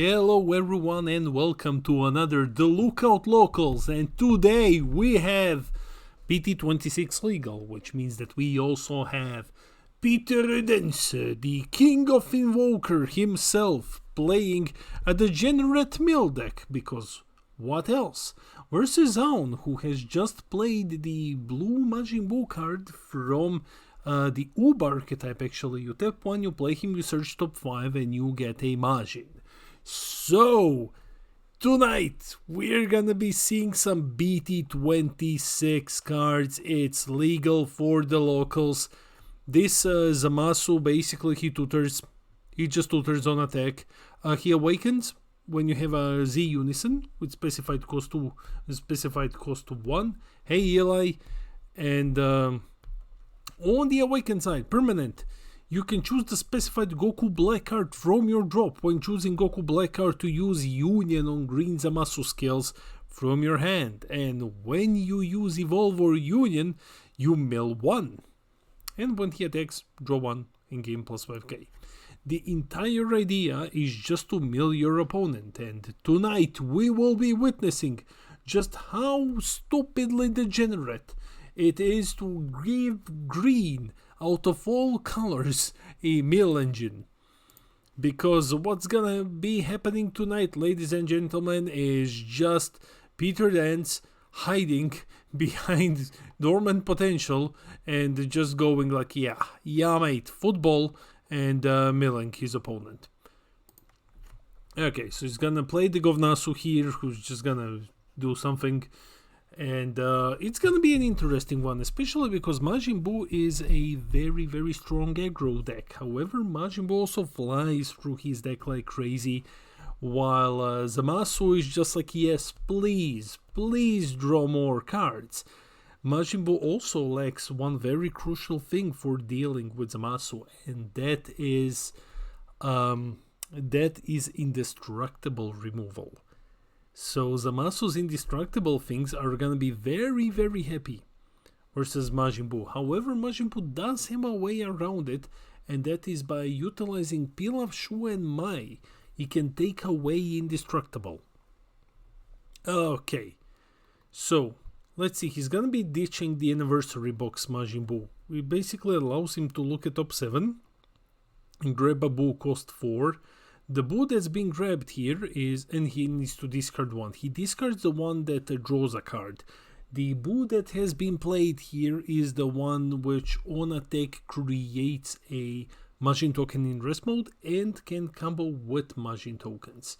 Hello everyone and welcome to another The Lookout Locals, and today we have BT26 legal, which means that we also have Peter Dense, the king of Invoker himself, playing a degenerate mill deck, because what else? Versus Zaun, who has just played the blue Majin Buu card from the Uber archetype. Actually, you tap one, you play him, you search top 5 and you get a Majin. So, tonight we're gonna be seeing some BT26 cards. It's legal for the locals. This Zamasu, basically he just tutors on attack. He awakens when you have a Z Unison with specified cost to 1. Hey Eli, and on the awaken side, permanent. You can choose the specified Goku Black card from your drop. When choosing Goku Black card, to use Union on green Zamasu skills from your hand. And when you use Evolve or Union, you mill 1. And when he attacks, draw 1 in game plus 5k. The entire idea is just to mill your opponent. And tonight we will be witnessing just how stupidly degenerate it is to give green out of all colors a mill engine. Because what's gonna be happening tonight, ladies and gentlemen, is just Peter Dance hiding behind dormant potential and just going like, yeah mate, football, and milling his opponent. Okay, so he's gonna play the Govnasu here, who's just gonna do something. And it's gonna be an interesting one, especially because Majin Buu is a very, very strong aggro deck. However, Majin Buu also flies through his deck like crazy, while Zamasu is just like, yes, please draw more cards. Majin Buu also lacks one very crucial thing for dealing with Zamasu, and that is indestructible removal. So Zamasu's indestructible things are gonna be very, very happy versus Majin Buu. However, Majin Buu does have a way around it, and that is by utilizing Pilaf, Shu and Mai. He can take away indestructible. Okay, so let's see, he's gonna be ditching the anniversary box Majin Buu. It basically allows him to look at top 7 and grab a Buu cost 4. The Buu that's being grabbed here is, and he needs to discard one. He discards the one that draws a card. The Buu that has been played here is the one which on attack creates a Majin token in rest mode and can combo with Majin tokens.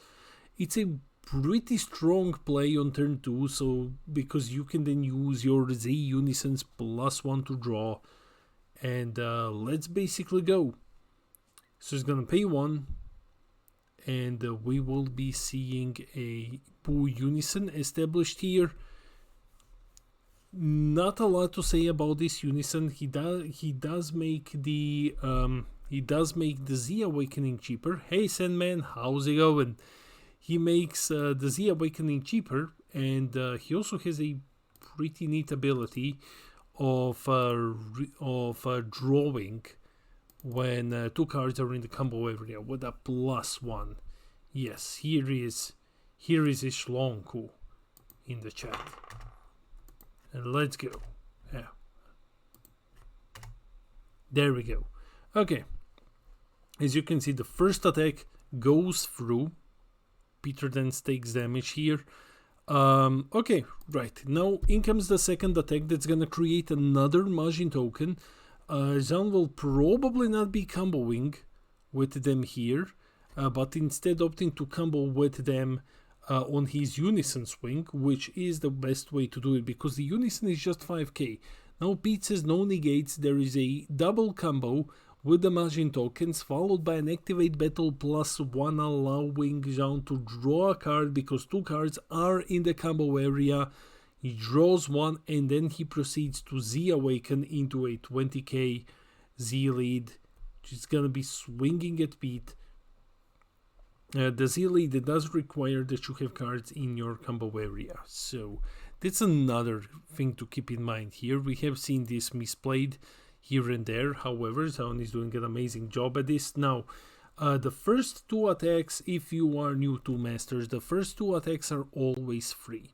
It's a pretty strong play on turn 2, so because you can then use your Z Unisons plus 1 to draw. And let's basically go. So he's gonna pay 1. And we will be seeing a Buu Unison established here. Not a lot to say about this Unison. He does make the Z Awakening cheaper. Hey Sandman, how's it going? He makes the Z Awakening cheaper, and he also has a pretty neat ability of drawing when 2 cards are in the combo area with a +1. Yes, here is Ishlonku in the chat. And let's go. Yeah. There we go. Okay. As you can see, the first attack goes through. Peter then takes damage here. Okay, right. Now in comes the second attack that's gonna create another Majin token. Zaun will probably not be comboing with them here, but instead opting to combo with them on his Unison swing, which is the best way to do it, because the Unison is just 5k. Now Pete says no negates, there is a double combo with the Majin tokens, followed by an activate battle +1, allowing Zaun to draw a card because 2 cards are in the combo area. He draws 1 and then he proceeds to Z Awaken into a 20k Z lead, which is gonna be swinging at Pete. The Z lead does require that you have cards in your combo area, so that's another thing to keep in mind here. We have seen this misplayed here and there. However, Zaun is doing an amazing job at this. Now, The first two attacks, if you are new to Masters, the first two attacks are always free.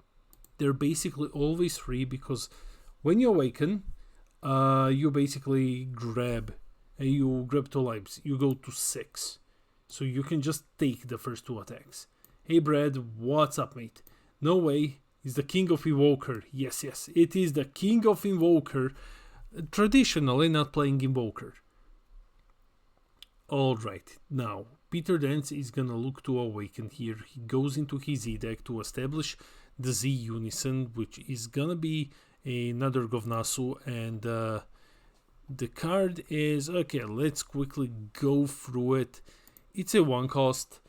They're basically always free because when you awaken, you basically grab two lives. You go to 6. So you can just take the first two attacks. Hey Brad, what's up, mate? No way, he's the king of Invoker. Yes, it is the king of Invoker. Traditionally not playing Invoker. Alright, now Peter Dance is gonna look to awaken here. He goes into his Z deck to establish the Z Unison, which is gonna be another Govnasu, and the card is okay. Let's quickly go through it. It's a 1 cost.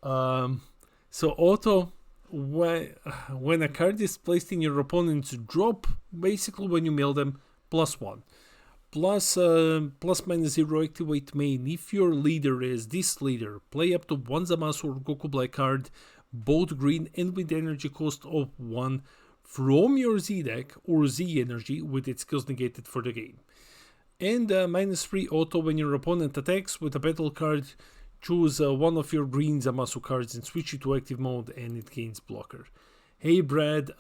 So auto, when a card is placed in your opponent's drop, basically when you mill them, +1. Plus -0 activate main. If your leader is this leader, play up to 1 Zamasu or Goku Black card, both green and with energy cost of 1 from your Z deck or Z energy with its skills negated for the game. And -3 auto when your opponent attacks with a battle card, choose one of your green Zamasu cards and switch it to active mode and it gains blocker. Hey Brad,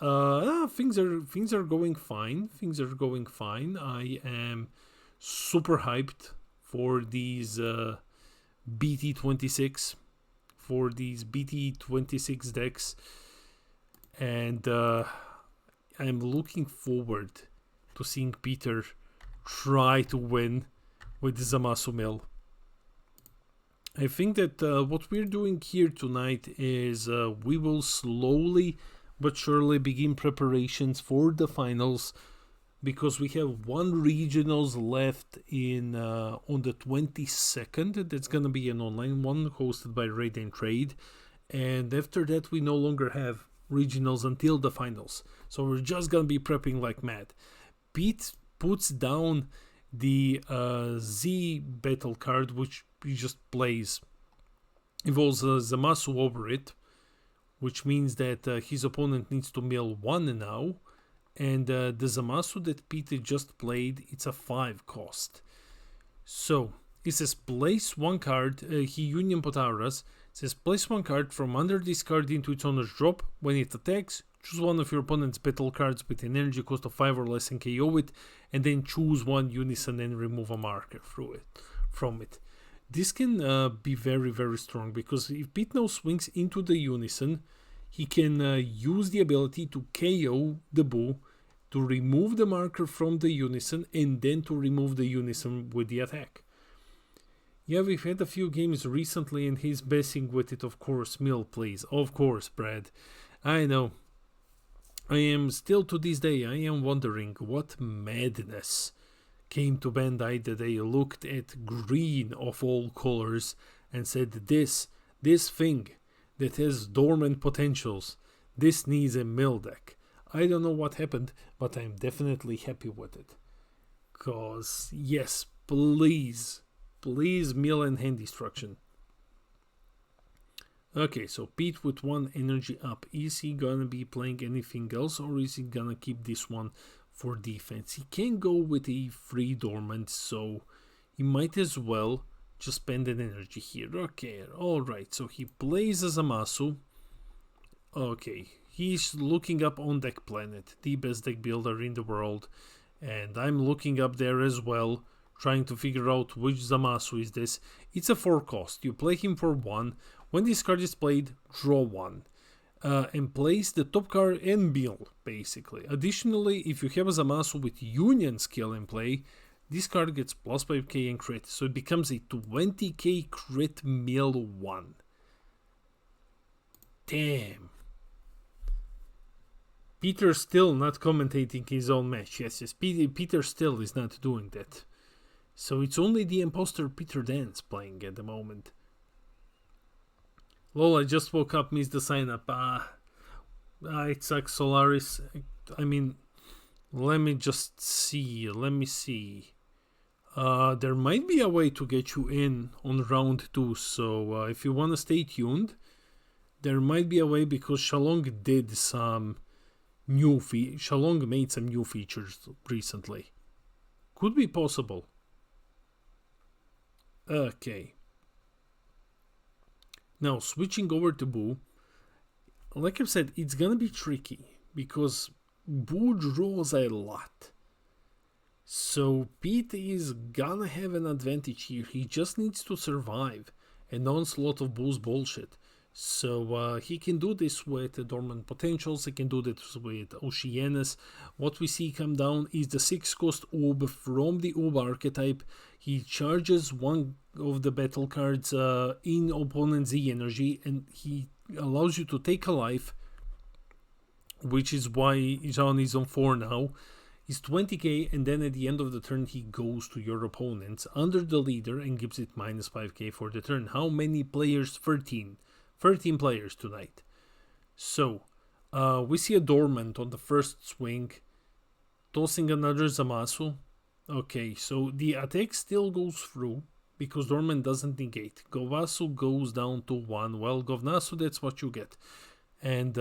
things are going fine. Things are going fine. I am super hyped for these BT26, for these BT26 decks, and I'm looking forward to seeing Peter try to win with the Zamasu mill. I think that what we're doing here tonight is we will slowly but surely begin preparations for the finals, because we have 1 regionals left in on the 22nd. That's gonna be an online one hosted by Raid and Trade, and after that we no longer have regionals until the finals. So we're just gonna be prepping like mad. Pete puts down the Z battle card, which he just plays. Involves Zamasu over it, which means that his opponent needs to mill 1 now. And the Zamasu that Peter just played, it's a 5 cost. So it says place 1 card. He Union Potauras. It says place 1 card from under this card into its owner's drop. When it attacks, choose one of your opponent's battle cards with an energy cost of 5 or less and KO it, and then choose 1 Unison and remove a marker from it. This can be very, very strong, because if Pete now swings into the Unison, he can use the ability to KO the Boo, to remove the marker from the Unison, and then to remove the Unison with the attack. Yeah, we've had a few games recently and he's messing with it, of course. Mill, please. Of course, Brad. I know. I am still to this day, I am wondering what madness came to Bandai that they looked at green of all colors and said, this thing that has dormant potentials, this needs a mill deck. I don't know what happened, but I'm definitely happy with it. Cause yes, please mill and hand destruction. Okay, so Pete with 1 energy up. Is he gonna be playing anything else, or is he gonna keep this one for defense? He can go with a free dormant, so he might as well just spend an energy here. Okay, alright, so he plays as a Zamasu. Okay, he's looking up on Deck Planet, the best deck builder in the world, and I'm looking up there as well, trying to figure out which Zamasu is this. It's a 4 cost. You play him for 1. When this card is played, draw 1. And place the top card and mill, basically. Additionally, if you have a Zamasu with Union skill in play, this card gets plus 5k and crit, so it becomes a 20k crit mill 1. Damn. Peter still not commentating his own match. Yes, Peter still is not doing that. So it's only the imposter Peter Dance playing at the moment. Lol, I just woke up, missed the sign up. It sucks, Solaris. I mean, let me just see. Let me see. There might be a way to get you in on round 2. So if you want to stay tuned, there might be a way, because Shalong did some new Shalong made some new features recently. Could be possible. Okay. Now, switching over to Boo, like I've said, it's gonna be tricky because Boo draws a lot. So Pete is gonna have an advantage here. He just needs to survive an onslaught of Boo's bullshit. So he can do this with Dormant Potentials, he can do this with Oceanus. What we see come down is the 6-cost Oob from the Oob archetype. He charges one of the battle cards in opponent's Z energy, and he allows you to take a life, which is why Jean is on 4 now. He's 20k, and then at the end of the turn he goes to your opponents under the leader and gives it minus 5k for the turn. How many players? 13 players tonight. So we see a Dormant on the first swing, tossing another Zamasu. Okay, so the attack still goes through because Dormant doesn't negate. Govasu goes down to 1. Well, Govnasu, that's what you get. And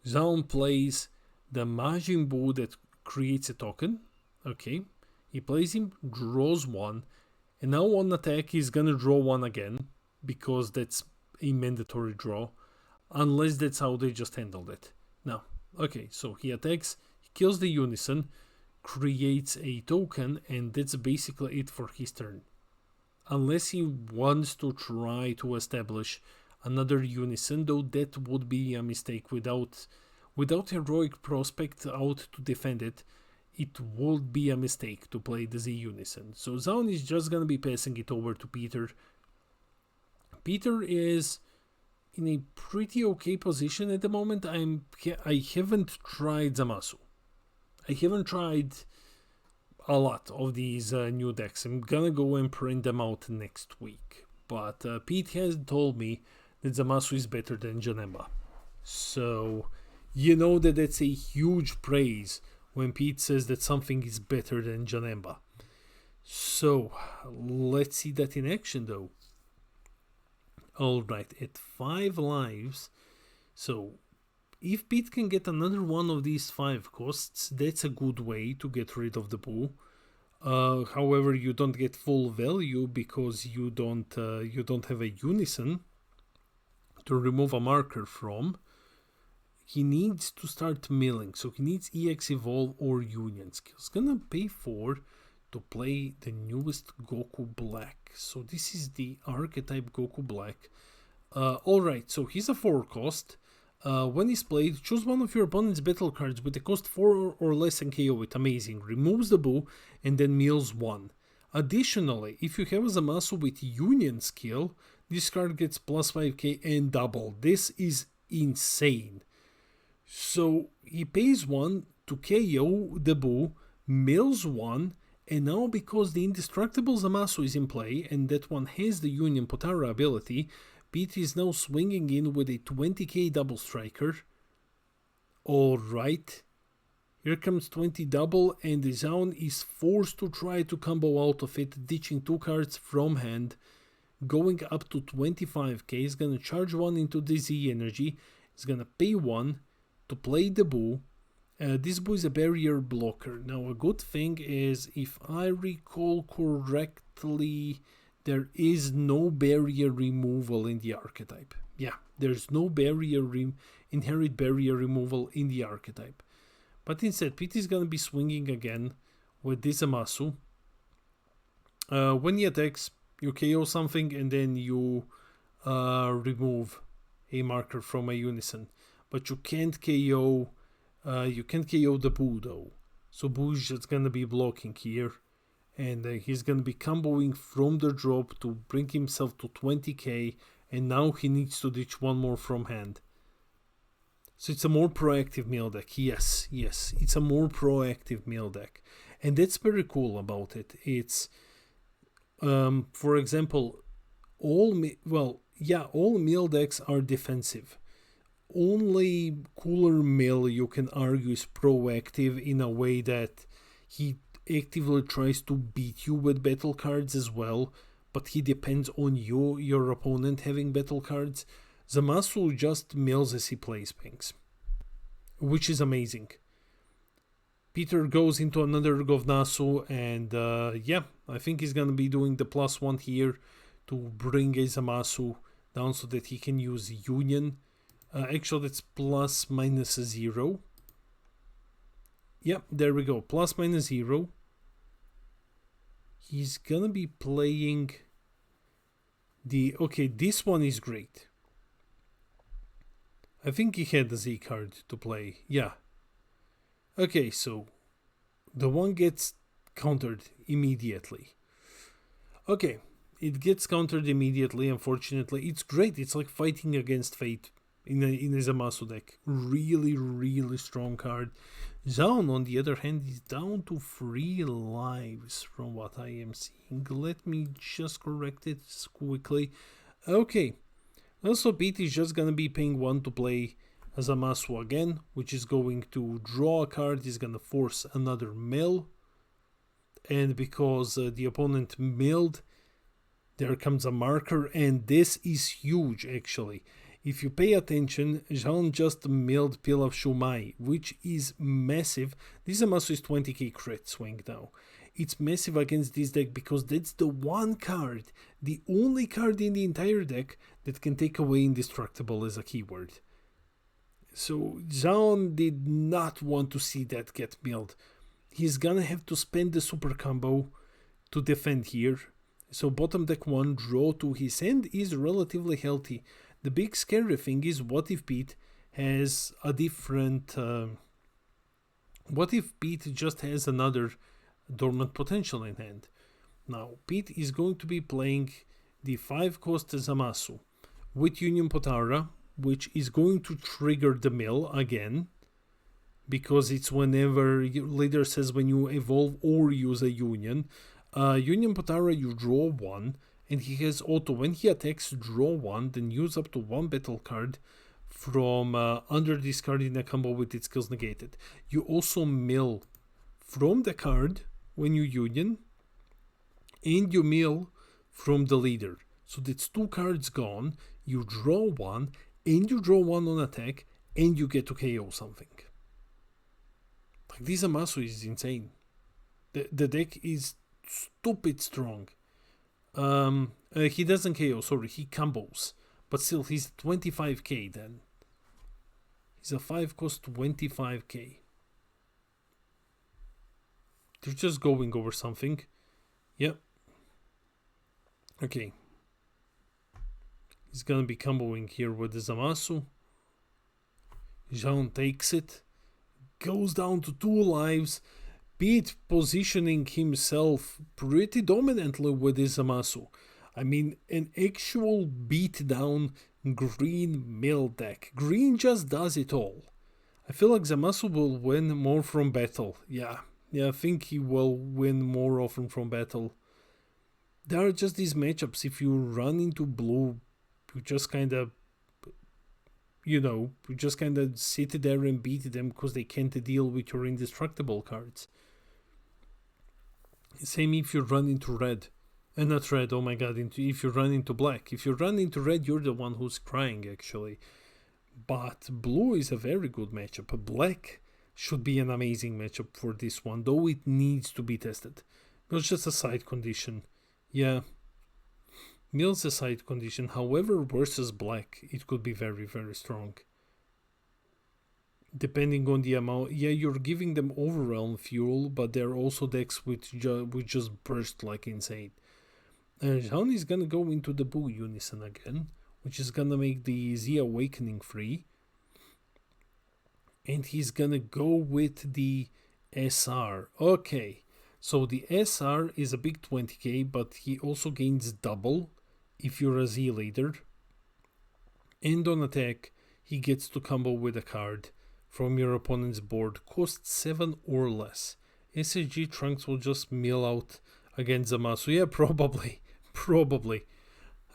Zaun plays the Majin Buu that creates a token. Okay, he plays him, draws 1, and now on attack he's gonna draw 1 again because that's a mandatory draw, unless that's how they just handled it. Now, okay, so he attacks, he kills the Unison, creates a token, and that's basically it for his turn. Unless he wants to try to establish another Unison, though that would be a mistake. Without Heroic Prospect out to defend it, it would be a mistake to play the Z Unison. So Zaun is just gonna be passing it over to Peter. Peter is in a pretty okay position at the moment. I haven't tried Zamasu. I haven't tried a lot of these new decks. I'm gonna go and print them out next week. But Pete has told me that Zamasu is better than Janemba. So you know that that's a huge praise when Pete says that something is better than Janemba. So let's see that in action though. Alright, at 5 lives, so if Pete can get another one of these 5 costs, that's a good way to get rid of the Boo. However, you don't get full value because you don't have a Unison to remove a marker from. He needs to start milling, so he needs EX Evolve or Union skills. Gonna pay 4 to play the newest Goku Black. So this is the archetype Goku Black. Alright, so he's a 4 cost. When he's played, choose one of your opponent's battle cards with a cost 4 or less and KO it. Amazing. Removes the Boo and then mills 1. Additionally, if you have a Zamasu with Union skill, this card gets plus 5k and double. This is insane. So he pays 1 to KO the Boo, mills 1, and now because the indestructible Zamasu is in play and that one has the Union Potara ability, Pete is now swinging in with a 20k double striker. Alright, here comes 20 double and the Zaun is forced to try to combo out of it, ditching 2 cards from hand, going up to 25k. He's gonna charge 1 into the Z energy, he's gonna pay 1 to play the Boo. This Boo is a barrier blocker. Now a good thing is, if I recall correctly, there is no barrier removal in the archetype. Yeah, there's no inherent barrier removal in the archetype. But instead, Pete is gonna be swinging again with this Zamasu. When he attacks, you KO something and then you remove a marker from a Unison. But you can't KO the Boo though. So Boo is just gonna be blocking here, and he's gonna be comboing from the drop to bring himself to 20k, and now he needs to ditch 1 more from hand. So it's a more proactive mill deck. Yes, it's a more proactive mill deck, and that's very cool about it. It's for example, all mill decks are defensive. Only Cooler Mill, you can argue, is proactive in a way that he actively tries to beat you with battle cards as well, but he depends on your opponent having battle cards. Zamasu just mills as he plays things, which is amazing. Peter goes into another Govnasu, and I think he's gonna be doing the +1 here to bring a Zamasu down so that he can use Union. Actually, it's plus minus 0. Yep, there we go. Plus minus 0. He's gonna be playing the... Okay, this one is great. I think he had the Z card to play. Yeah. Okay, so the one gets countered immediately. Okay, it gets countered immediately, unfortunately. It's great. It's like fighting against fate in a Zamasu deck. Really, really strong card. Zaun, on the other hand, is down to 3 lives from what I am seeing. Let me just correct it quickly. Okay. Also, BT is just gonna be paying 1 to play Zamasu again, which is going to draw a card, is gonna force another mill. And because the opponent milled, there comes a marker, and this is huge actually. If you pay attention, Jean just milled Pilaf Shumai, which is massive. This Zamasu is 20k crit swing now. It's massive against this deck because that's the one card, the only card in the entire deck that can take away Indestructible as a keyword. So Jean did not want to see that get milled. He's gonna have to spend the super combo to defend here. So bottom deck 1, draw 2. His hand is relatively healthy. The big scary thing is, what if Pete has a different... what if Pete just has another dormant potential in hand? Now, Pete is going to be playing the 5-cost Zamasu with Union Potara, which is going to trigger the mill again, because it's whenever your leader says when you evolve or use a Union. Union Potara, you draw 1, and he has auto. When he attacks, draw 1, then use up to 1 battle card from under discarding a combo with its skills negated. You also mill from the card when you Union, and you mill from the leader. So that's 2 cards gone, you draw 1, and you draw 1 on attack, and you get to KO something. Like, this Zamasu is insane. The deck is stupid strong. He doesn't KO, sorry, he combos. But still, he's 25k then. He's a 5-cost 25k. They're just going over something. Yep. Okay. He's gonna be comboing here with the Zamasu. Jean takes it. Goes down to 2 lives. Pete positioning himself pretty dominantly with his Zamasu. I mean, an actual beatdown green mill deck. Green just does it all. I feel like Zamasu will win more from battle. Yeah, I think he will win more often from battle. There are just these matchups. If you run into blue, you just kind of, you just kind of sit there and beat them because they can't deal with your indestructible cards. Same if you run into red. Not red, oh my god, if you run into black. If you run into red, you're the one who's crying, actually. But blue is a very good matchup. Black should be an amazing matchup for this one, though it needs to be tested. It's just a side condition. Yeah. Mill's a side condition. However, versus black, it could be very, very strong. Depending on the amount, yeah, you're giving them overwhelm fuel, but there are also decks which just burst like insane. Jean is gonna go into the Boo Unison again, which is gonna make the Z Awakening free. And he's gonna go with the SR. Okay, so the SR is a big 20k, but he also gains double if you're a Z leader. And on attack, he gets to combo with a card from your opponent's board, costs 7 or less. SSG Trunks will just mill out against Zamasu. Yeah, probably.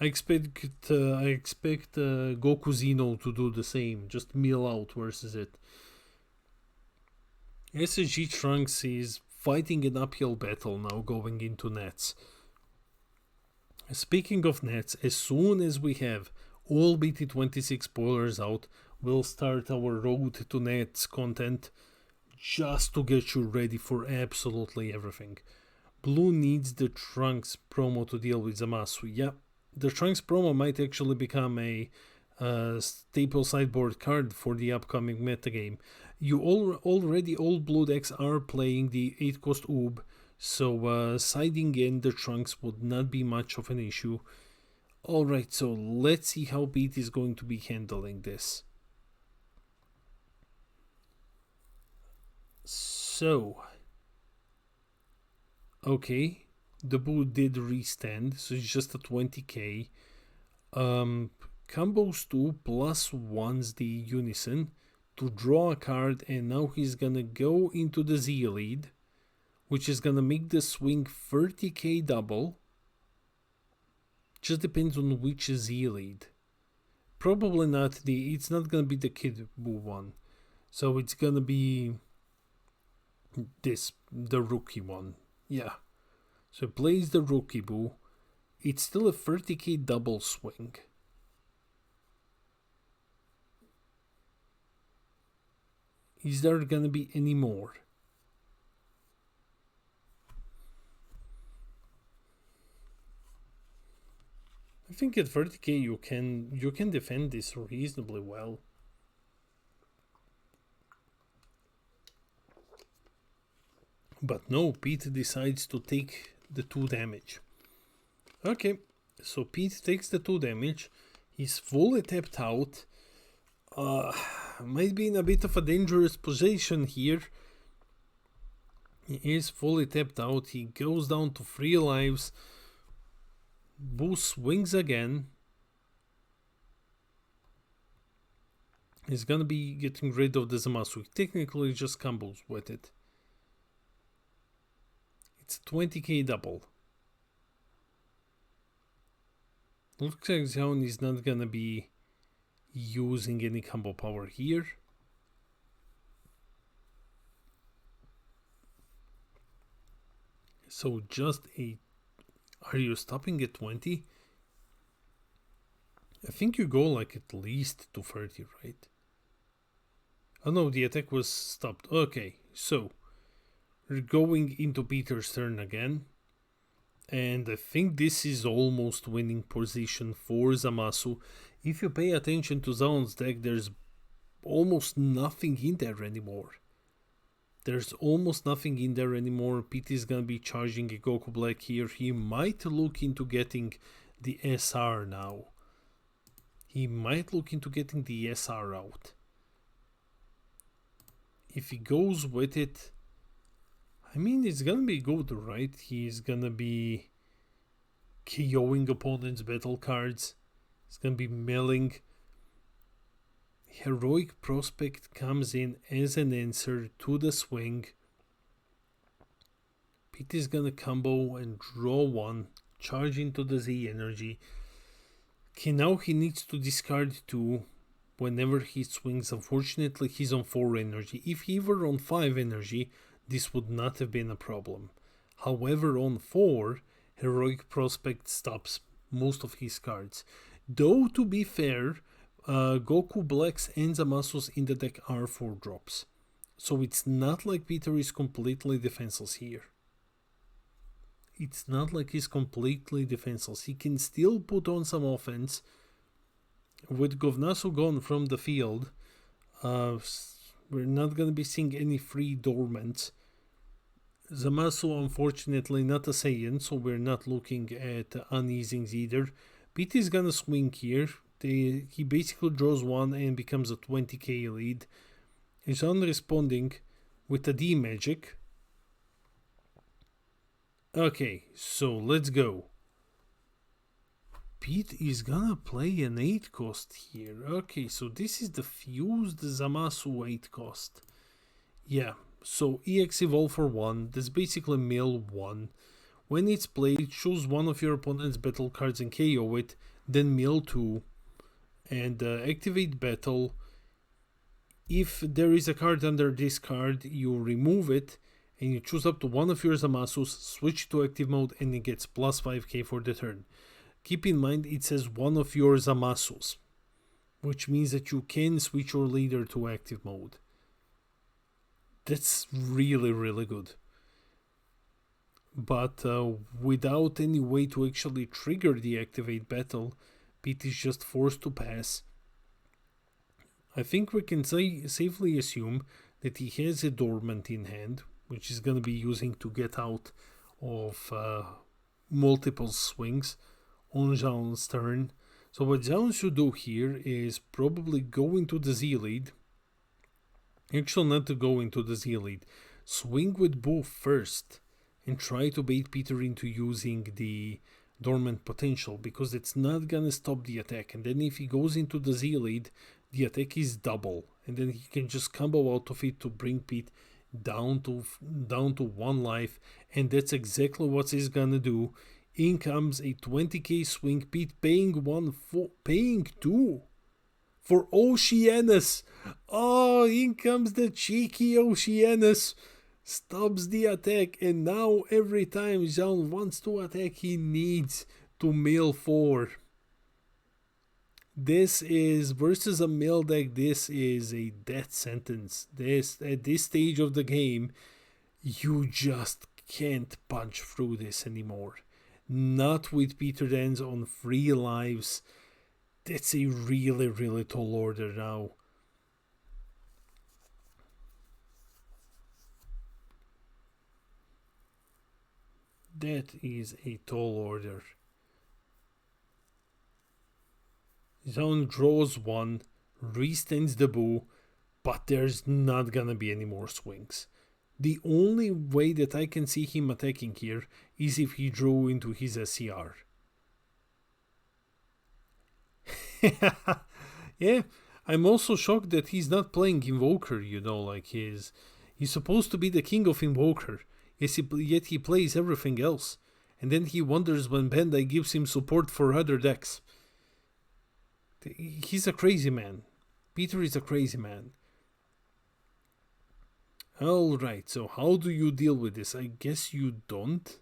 I expect Goku Zeno to do the same, just mill out versus it. SSG Trunks is fighting an uphill battle now going into Nets. Speaking of Nets, as soon as we have all BT26 spoilers out, we'll start our road to Nets content just to get you ready for absolutely everything. Blue needs the Trunks promo to deal with Zamasu. Yeah, the Trunks promo might actually become a staple sideboard card for the upcoming metagame. You already all blue decks are playing the 8 cost Oob, so siding in the Trunks would not be much of an issue. Alright, so let's see how Pete is going to be handling this. So, okay, the Boo did restand, so it's just a 20k. Combos 2 plus 1's the Unison to draw a card, and now he's gonna go into the Z lead, which is gonna make the swing 30k double. Just depends on which Z lead. Probably not it's not gonna be the Kid Boo one. So it's gonna be the rookie one. Yeah. So plays the rookie Boo. It's still a 30k double swing. Is there gonna be any more? I think at 30k you can defend this reasonably well. But no, Pete decides to take the 2 damage. Okay, so Pete takes the 2 damage. He's fully tapped out. Might be in a bit of a dangerous position here. He is fully tapped out. He goes down to 3 lives. Boo swings again. He's gonna be getting rid of the Zamasu. He technically just combos with it. It's a 20k double. Looks like Xiaon is not gonna be using any combo power here. So just a... Are you stopping at 20? I think you go like at least to 30, right? Oh no, the attack was stopped. Okay, so we're going into Peter's turn again. And I think this is almost winning position for Zamasu. If you pay attention to Zaun's deck, there's almost nothing in there anymore. Pete is gonna be charging a Goku Black here. He might look into getting the SR now. Out. If he goes with it, I mean, it's gonna be good, right? He's gonna be KOing opponents' battle cards. It's gonna be milling. Heroic Prospect comes in as an answer to the swing. Pete is gonna combo and draw 1, charge into the Z energy. Okay, now he needs to discard 2 whenever he swings. Unfortunately, he's on 4 energy. If he were on 5 energy, this would not have been a problem. However, on 4, Heroic Prospect stops most of his cards. Though, to be fair, Goku Blacks and Zamasus in the deck are 4 drops. So it's not like Peter is completely defenseless here. He can still put on some offense. With Govnasu gone from the field, we're not going to be seeing any free dormants. Zamasu, unfortunately, not a Saiyan, so we're not looking at uneasings either. Pete is going to swing here. He basically draws 1 and becomes a 20k lead. He's on responding with a D magic. Okay, so let's go. Pete is gonna play an 8 cost here. Okay, so this is the fused Zamasu 8 cost. Yeah, so EX Evolve for 1. That's basically mill 1. When it's played, choose one of your opponent's battle cards and KO it. Then mill 2. And activate battle. If there is a card under this card, you remove it. And you choose up to one of your Zamasus, switch to active mode, and it gets plus 5k for the turn. Keep in mind it says one of your Zamasus, which means that you can switch your leader to active mode. That's really, really good. but without any way to actually trigger the activate battle, Pete is just forced to pass. I think we can safely assume that he has a dormant in hand, which he's going to be using to get out of multiple swings on Zhao's turn. So what Zhao should do here is probably go into the Z lead. Actually, not to go into the Z lead. Swing with Boo first and try to bait Peter into using the dormant potential, because it's not gonna stop the attack. And then if he goes into the Z lead, the attack is double, and then he can just combo out of it to bring Pete down to 1 life, and that's exactly what he's gonna do. In comes a 20k swing, Pete paying 2 for Oceanus. Oh, in comes the cheeky Oceanus. Stops the attack, and now every time Zhao wants to attack, he needs to mill 4. This is, versus a mill deck, this is a death sentence. At this stage of the game, you just can't punch through this anymore. Not with Peter Dance on 3 lives. That's a really, really tall order now. That is a tall order. Zhao draws 1, restands the Boo, but there's not gonna be any more swings. The only way that I can see him attacking here is if he drew into his SCR. Yeah, I'm also shocked that he's not playing Invoker, like he's supposed to be the king of Invoker, yet he plays everything else. And then he wonders when Bandai gives him support for other decks. He's a crazy man. Peter is a crazy man. Alright, so how do you deal with this? I guess you don't.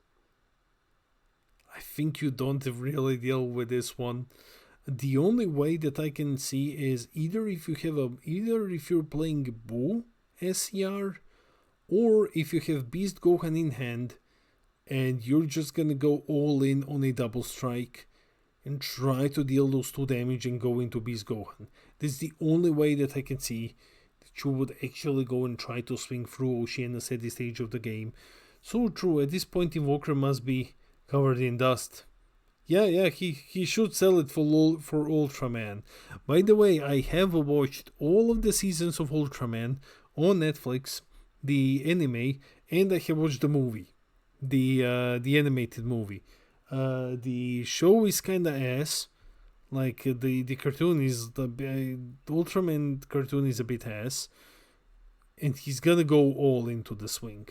I think you don't really deal with this one. The only way that I can see is either if you're playing Boo SCR, or if you have Beast Gohan in hand and you're just gonna go all in on a double strike and try to deal those 2 damage and go into Beast Gohan. This is the only way that I can see that you would actually go and try to swing through Oceanus at this stage of the game. So true, at this point Invoker must be covered in dust. Yeah, he should sell it for Ultraman. By the way, I have watched all of the seasons of Ultraman on Netflix, the anime, and I have watched the movie, the animated movie. The show is kinda ass. Like the cartoon is the Ultraman cartoon is a bit ass, and he's gonna go all into the swing.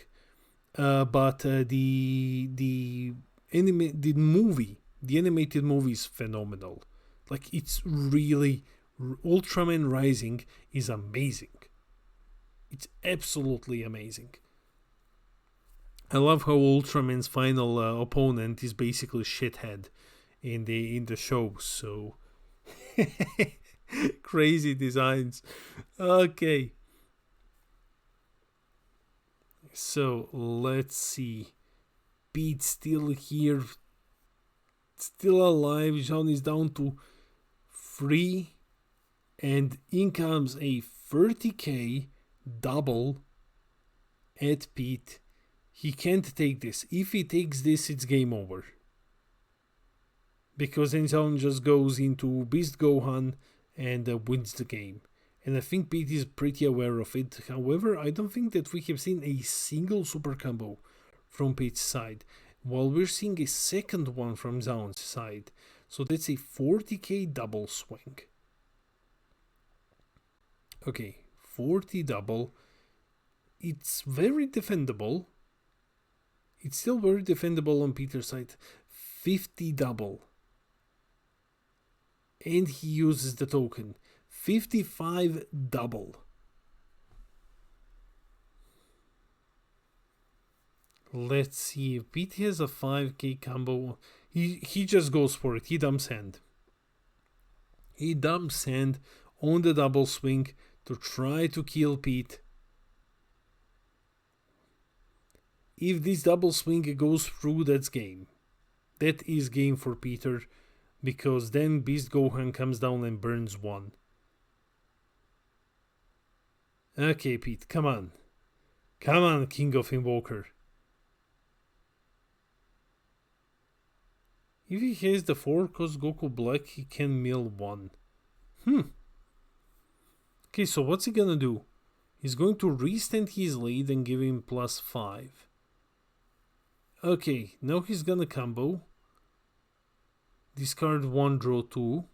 But the animated movie is phenomenal. Like, it's really, Ultraman Rising is amazing. It's absolutely amazing. I love how Ultraman's final opponent is basically Shithead in the show. So crazy designs. Okay. So let's see. Pete still here, still alive. Jean is down to 3, and in comes a 30k double at Pete. He can't take this. If he takes this, it's game over. Because then Jean just goes into Beast Gohan and wins the game. And I think Pete is pretty aware of it. However, I don't think that we have seen a single super combo from Pete's side, while we're seeing a second one from Zaun's side. So that's a 40k double swing. Okay, 40 double. It's very defendable. It's still very defendable on Peter's side. 50 double. And he uses the token. 55 double. Let's see, if Pete has a 5k combo, he just goes for it. He dumps hand. He dumps hand on the double swing to try to kill Pete. if this double swing goes through, that's game. That is game for Peter, because then Beast Gohan comes down and burns 1. Okay, Pete, come on. Come on, King of Invoker. If he has the 4 cause Goku Black, he can mill 1. Okay, so what's he gonna do? He's going to restand his lead and give him +5. Okay, now he's gonna combo. Discard 1, draw 2.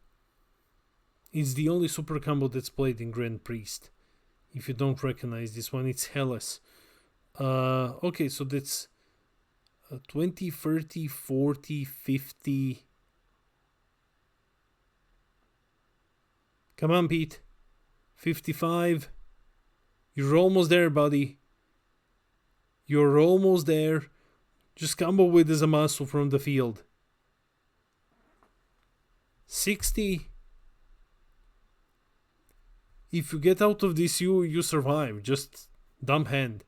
It's the only super combo that's played in Grand Priest. If you don't recognize this one, it's Hellas. Okay, so that's 20, 30, 40, 50. Come on, Pete. 55. You're almost there, buddy. You're almost there. Just combo with the Zamasu from the field. 60. If you get out of this, you survive. Just dump hand.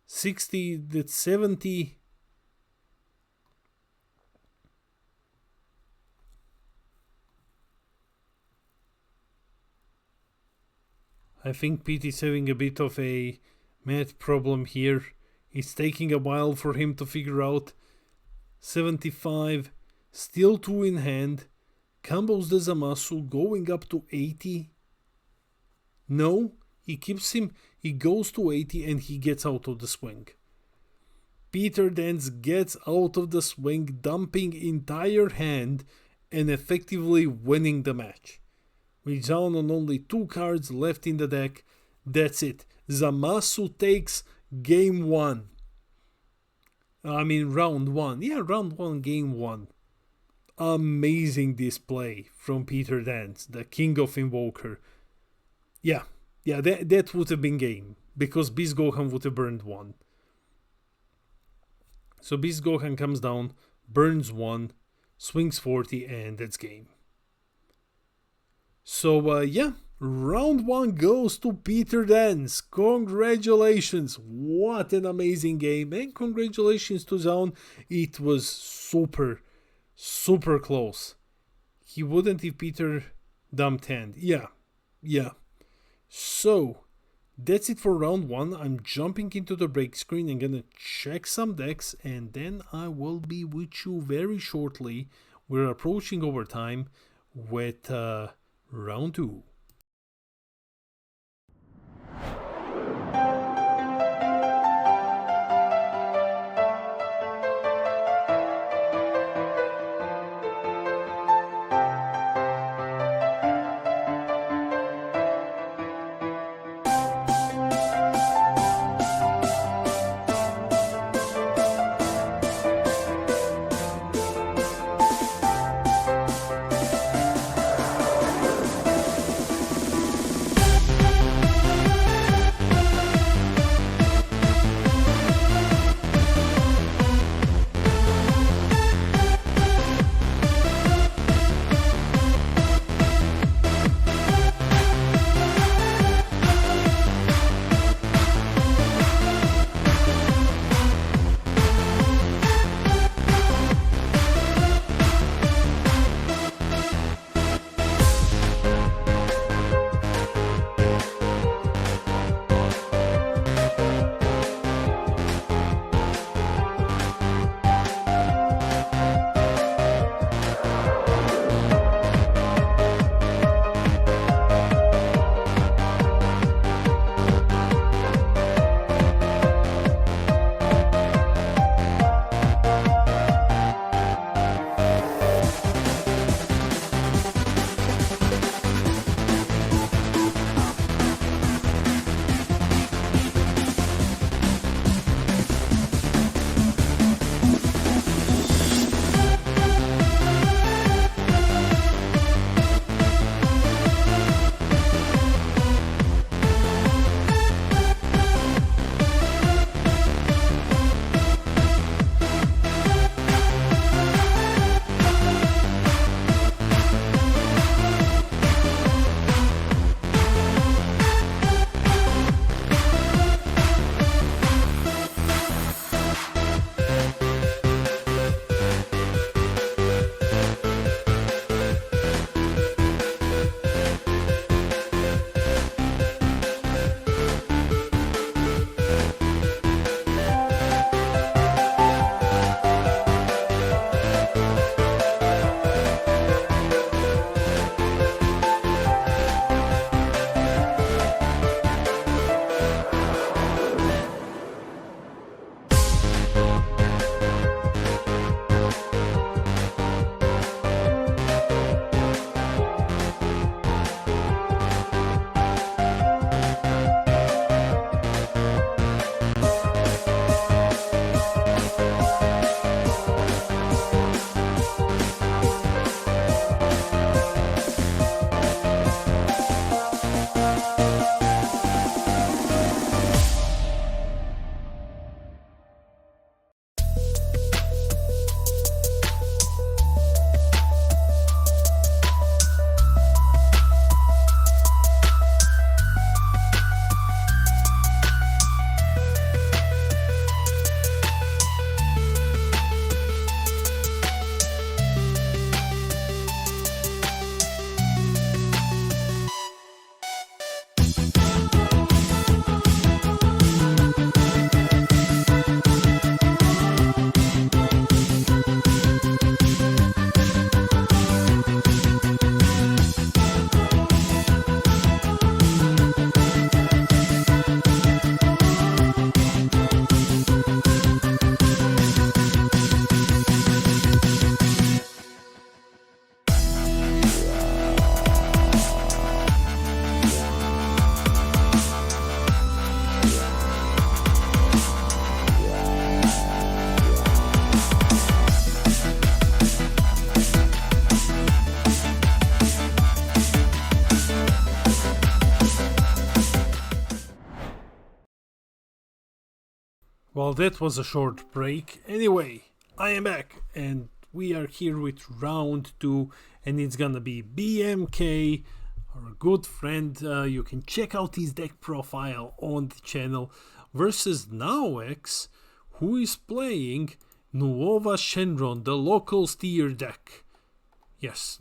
60, that's 70. I think Pete is having a bit of a math problem here. It's taking a while for him to figure out. 75, still 2 in hand. Combos the Zamasu, going up to 80. No, he keeps him, he goes to 80 and he gets out of the swing. Peter Dance gets out of the swing, dumping entire hand and effectively winning the match. With down on only 2 cards left in the deck, that's it. Zamasu takes game 1. I mean round 1. Yeah, round 1, game 1. Amazing display from Peter Dance, the King of Invoker. Yeah, that would have been game, because Beast Gohan would have burned 1. So Beast Gohan comes down, burns 1, swings 40, and that's game. So yeah, round 1 goes to Peter Dance. Congratulations, what an amazing game, and congratulations to Zaun. It was super close. He wouldn't if Peter dumped hand. Yeah. So that's it for round 1. I'm jumping into the break screen and gonna check some decks, and then I will be with you very shortly. We're approaching overtime with round 2. Well, that was a short break. Anyway, I am back, and we are here with round 2, and it's gonna be BMK, our good friend. You can check out his deck profile on the channel, versus Noova, who is playing Noova Shenron, the local steer deck. Yes,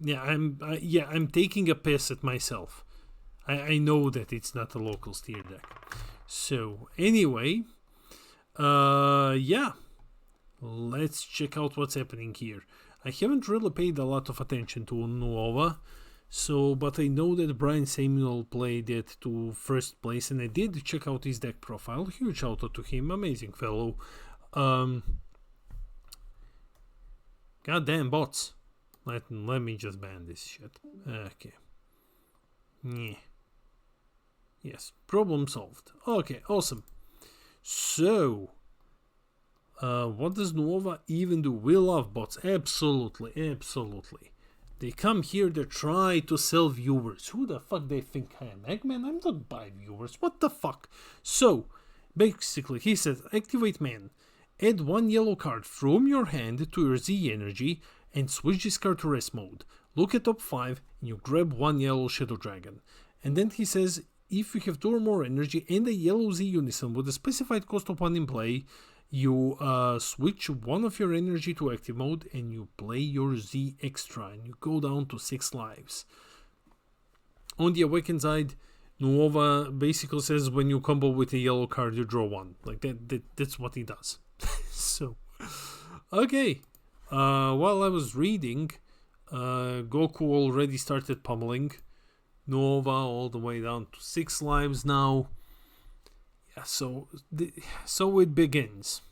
I'm taking a piss at myself. I know that it's not a local steer deck. So anyway, let's check out what's happening here. I haven't really paid a lot of attention to Noova, but I know that Brian Samuel played it to first place, and I did check out his deck profile. Huge shout out to him, amazing fellow. Goddamn bots. Let me just ban this shit. Okay. Yeah. Yes, problem solved. Okay, awesome. So, what does Noova even do? We love bots. Absolutely, absolutely. They come here, they try to sell viewers. Who the fuck they think I am? Eggman? I'm not buying viewers. What the fuck? So, basically, he says, activate man. Add 1 yellow card from your hand to your Z energy and switch this card to rest mode. Look at top 5 and you grab 1 yellow Shadow Dragon. And then he says, if you have 2 or more energy and a yellow Z unison with a specified cost of 1 in play, you switch 1 of your energy to active mode and you play your Z extra and you go down to 6 lives. On the awakened side, Noova basically says when you combo with a yellow card, you draw 1. Like that's what he does. So, okay. While I was reading, Goku already started pummeling Noova all the way down to 6 lives now. Yeah, so it begins.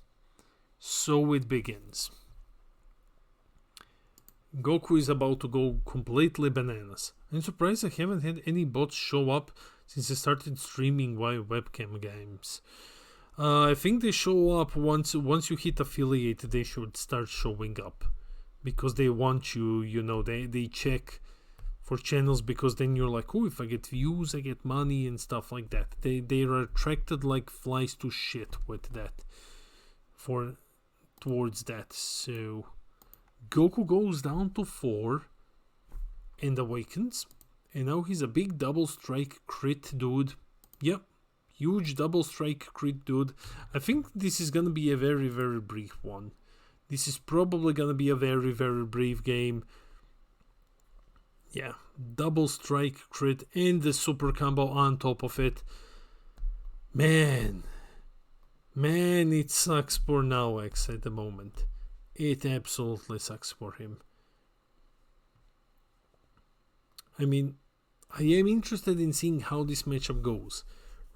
Goku is about to go completely bananas. I'm surprised I haven't had any bots show up since I started streaming via webcam games. I think they show up once you hit affiliate. They should start showing up because they want you. They check for channels because then you're like, oh, if I get views, I get money and stuff like that. They are attracted like flies to shit with that. Towards that. So Goku goes down to 4 and awakens, and now he's a big double strike crit dude. Yep. Huge double strike crit dude. I think this is gonna be a very, very brief one. This is probably gonna be a very, very brief game. Yeah, double strike crit and the super combo on top of it. Man, it sucks for Noova at the moment. It absolutely sucks for him. I mean, I am interested in seeing how this matchup goes.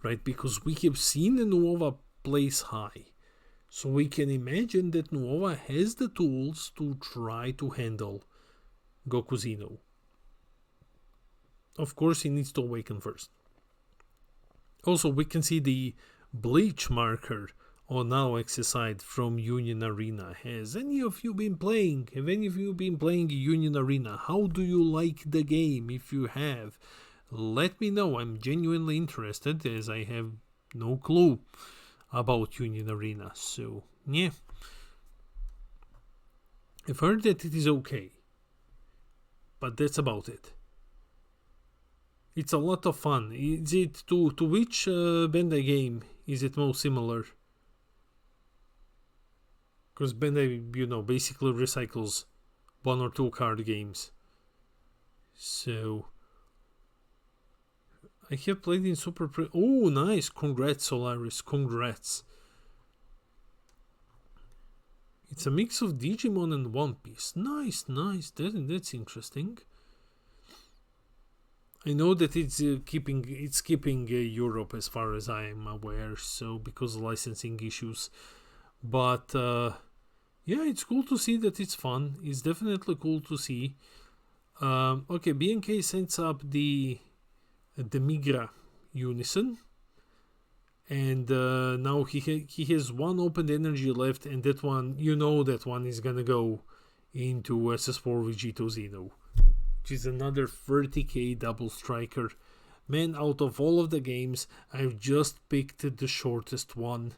Right, because we have seen Noova place high, so we can imagine that Noova has the tools to try to handle Goku Zeno. Of course, he needs to awaken first. Also, we can see the bleach marker on Noava's side from Union Arena. Have any of you been playing Union Arena? How do you like the game if you have? Let me know. I'm genuinely interested as I have no clue about Union Arena. So, yeah. I've heard that it is okay. But that's about it. It's a lot of fun. Is it to which Bandai game is it most similar? Because Bandai, basically recycles 1 or 2 card games. So I have played in Super Oh, nice. Congrats, Solaris. Congrats. It's a mix of Digimon and One Piece. Nice. That's interesting. I know that it's keeping Europe as far as I am aware, so because of licensing issues. But yeah, it's cool to see that it's fun. It's definitely cool to see. Okay, BNK sends up the Migra Unison, and now he has 1 opened energy left, and that one, that one is gonna go into SS4 Vegito Zeno, which is another 30k double striker. Man, out of all of the games, I've just picked the shortest one.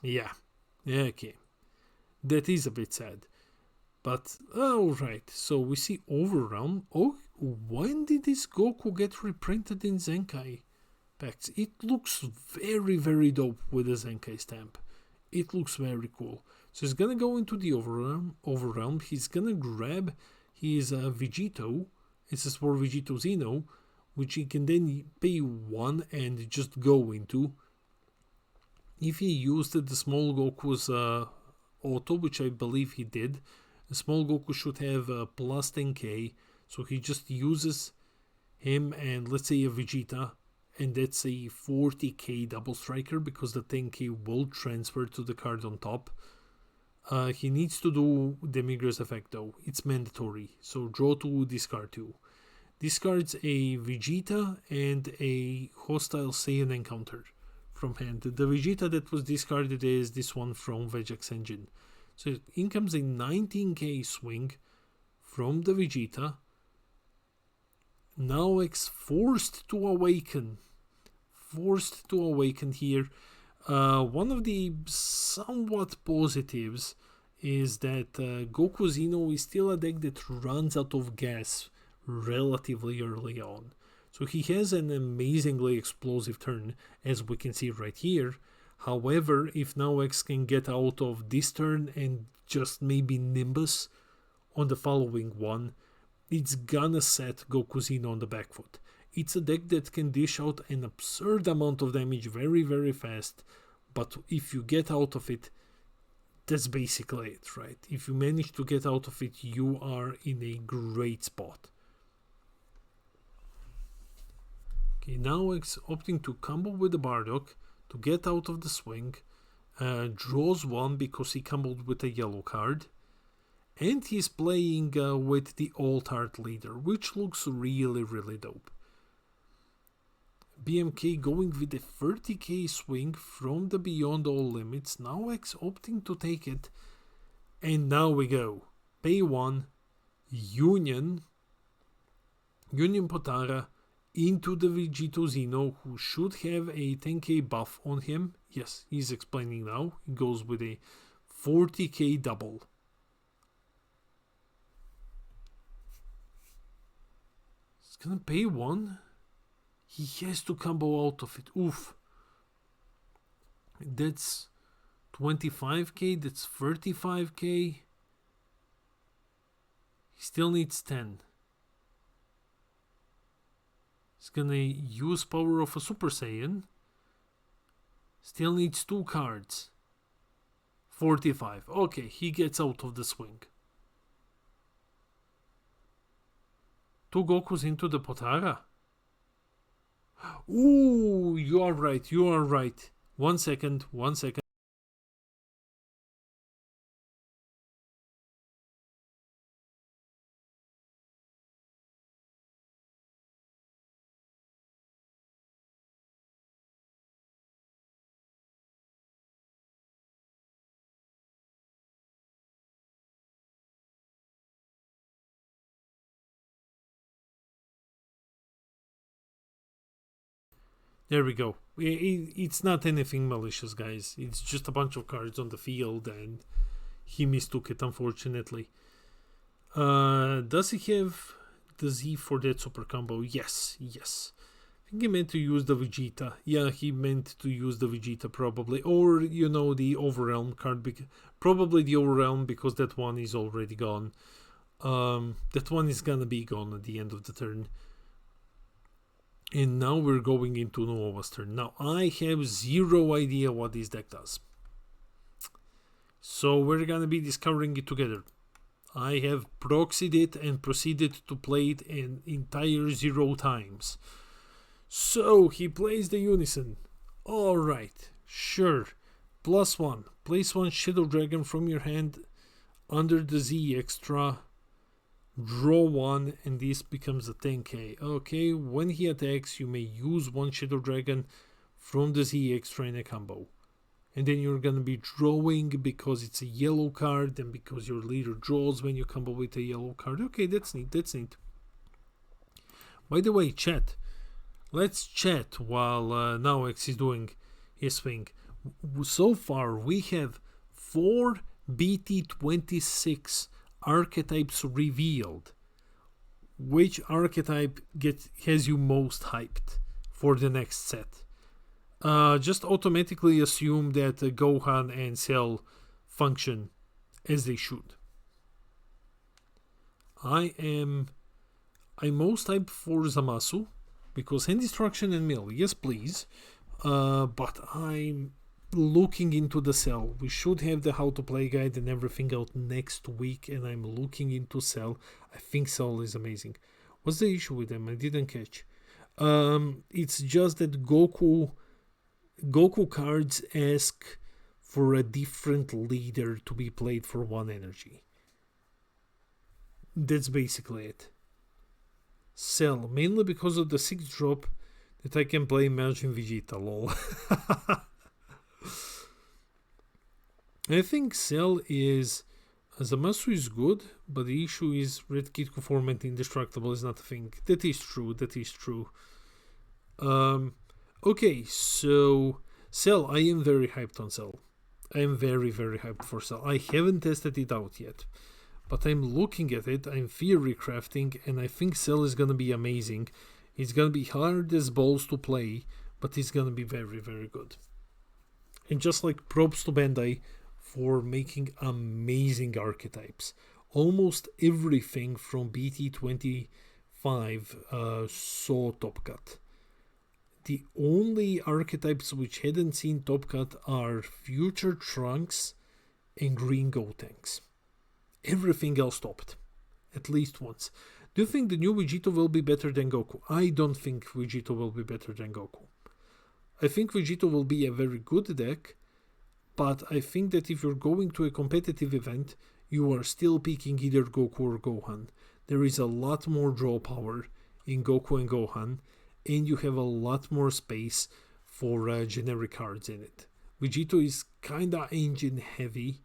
Yeah, okay. That is a bit sad. But, alright, so we see Overrealm. Oh, when did this Goku get reprinted in Zenkai packs? It looks very, very dope with the Zenkai stamp. It looks very cool. So he's gonna go into the Overrealm. He's gonna grab his Vegito. This is for Vegito Xeno, which he can then pay 1 and just go into. If he used the small Goku's auto, which I believe he did, the small Goku should have plus 10k, so he just uses him and let's say a Vegeta, and that's a 40k double striker because the 10k will transfer to the card on top. He needs to do Demigra's effect though, it's mandatory, so draw 2, discard 2. Discards a Vegeta and a hostile Saiyan encounter from hand. The Vegeta that was discarded is this one from Vegex Engine. So in comes a 19k swing from the Vegeta. Now X forced to awaken. Forced to awaken here. One of the somewhat positives is that Goku Xeno is still a deck that runs out of gas relatively early on. So he has an amazingly explosive turn, as we can see right here. However, if now X can get out of this turn and just maybe Nimbus on the following one, it's gonna set Goku Xeno on the back foot. It's a deck that can dish out an absurd amount of damage very, very fast, but if you get out of it, that's basically it, right? If you manage to get out of it, you are in a great spot. Okay, now X opting to combo with the Bardock to get out of the swing, draws 1 because he comboed with a yellow card, and he's playing with the Alt Art Leader, which looks really, really dope. BMK going with a 30k swing from the Beyond All Limits, now X opting to take it, and now we go. Pay 1, Union Potara, into the Vegito Xeno, who should have a 10k buff on him. Yes, he's explaining now. He goes with a 40k double. He's gonna pay 1. He has to combo out of it. Oof. That's 25k, that's 35k. He still needs 10. He's gonna use power of a Super Saiyan. Still needs 2 cards. 45. Okay, he gets out of the swing. 2 Gokus into the Potara. Ooh, you are right, you are right. 1 second, 1 second. There we go. It's not anything malicious, guys. It's just a bunch of cards on the field and he mistook it, unfortunately. Does he have the Z for that super combo? Yes, yes. I think he meant to use the Vegeta. Yeah, he meant to use the Vegeta probably. Or, you know, the Overrealm card. Probably the Overrealm because that one is already gone. That one is gonna be gone at the end of the turn. And now we're going into Noova's turn. Now, I have zero idea what this deck does. So we're gonna be discovering it together. I have proxied it and proceeded to play it an entire 0 times. So he plays the Unison. Alright, sure. +1. Place 1 Shadow Dragon from your hand under the Z extra. Draw 1 and this becomes a 10k. Okay, when he attacks you may use 1 Shadow Dragon from the Z extra in a combo. And then you're gonna be drawing because it's a yellow card and because your leader draws when you combo with a yellow card. Okay, that's neat, that's neat. By the way, chat, let's chat while now X is doing his swing. So far, we have 4 BT26 archetypes revealed. Which archetype has you most hyped for the next set? Just automatically assume that Gohan and Cell function as they should. I'm most hyped for Zamasu because hand destruction and mill, yes please. But I'm looking into the Cell. We should have the how to play guide and everything out next week, and I'm looking into Cell. I think Cell is amazing. What's the issue with them? I didn't catch. It's just that Goku cards ask for a different leader to be played for 1 energy. That's basically it. Cell, mainly because of the 6 drop that I can play Imagine Vegeta, lol. I think Cell is... Zamasu is good, but the issue is Red Kid format indestructible is not a thing. That is true. Okay, so Cell, I am very hyped on Cell. I am very, very hyped for Cell. I haven't tested it out yet, but I'm looking at it, I'm theory crafting, and I think Cell is gonna be amazing. It's gonna be hard as balls to play, but it's gonna be very, very good. And just like props to Bandai for making amazing archetypes. Almost everything from BT25 saw Top Cut. The only archetypes which hadn't seen Top Cut are Future Trunks and Green Gotenks. Everything else topped, at least once. Do you think the new Vegito will be better than Goku? I don't think Vegito will be better than Goku. I think Vegito will be a very good deck, but I think that if you're going to a competitive event, you are still picking either Goku or Gohan. There is a lot more draw power in Goku and Gohan, and you have a lot more space for generic cards in it. Vegito is kinda engine heavy,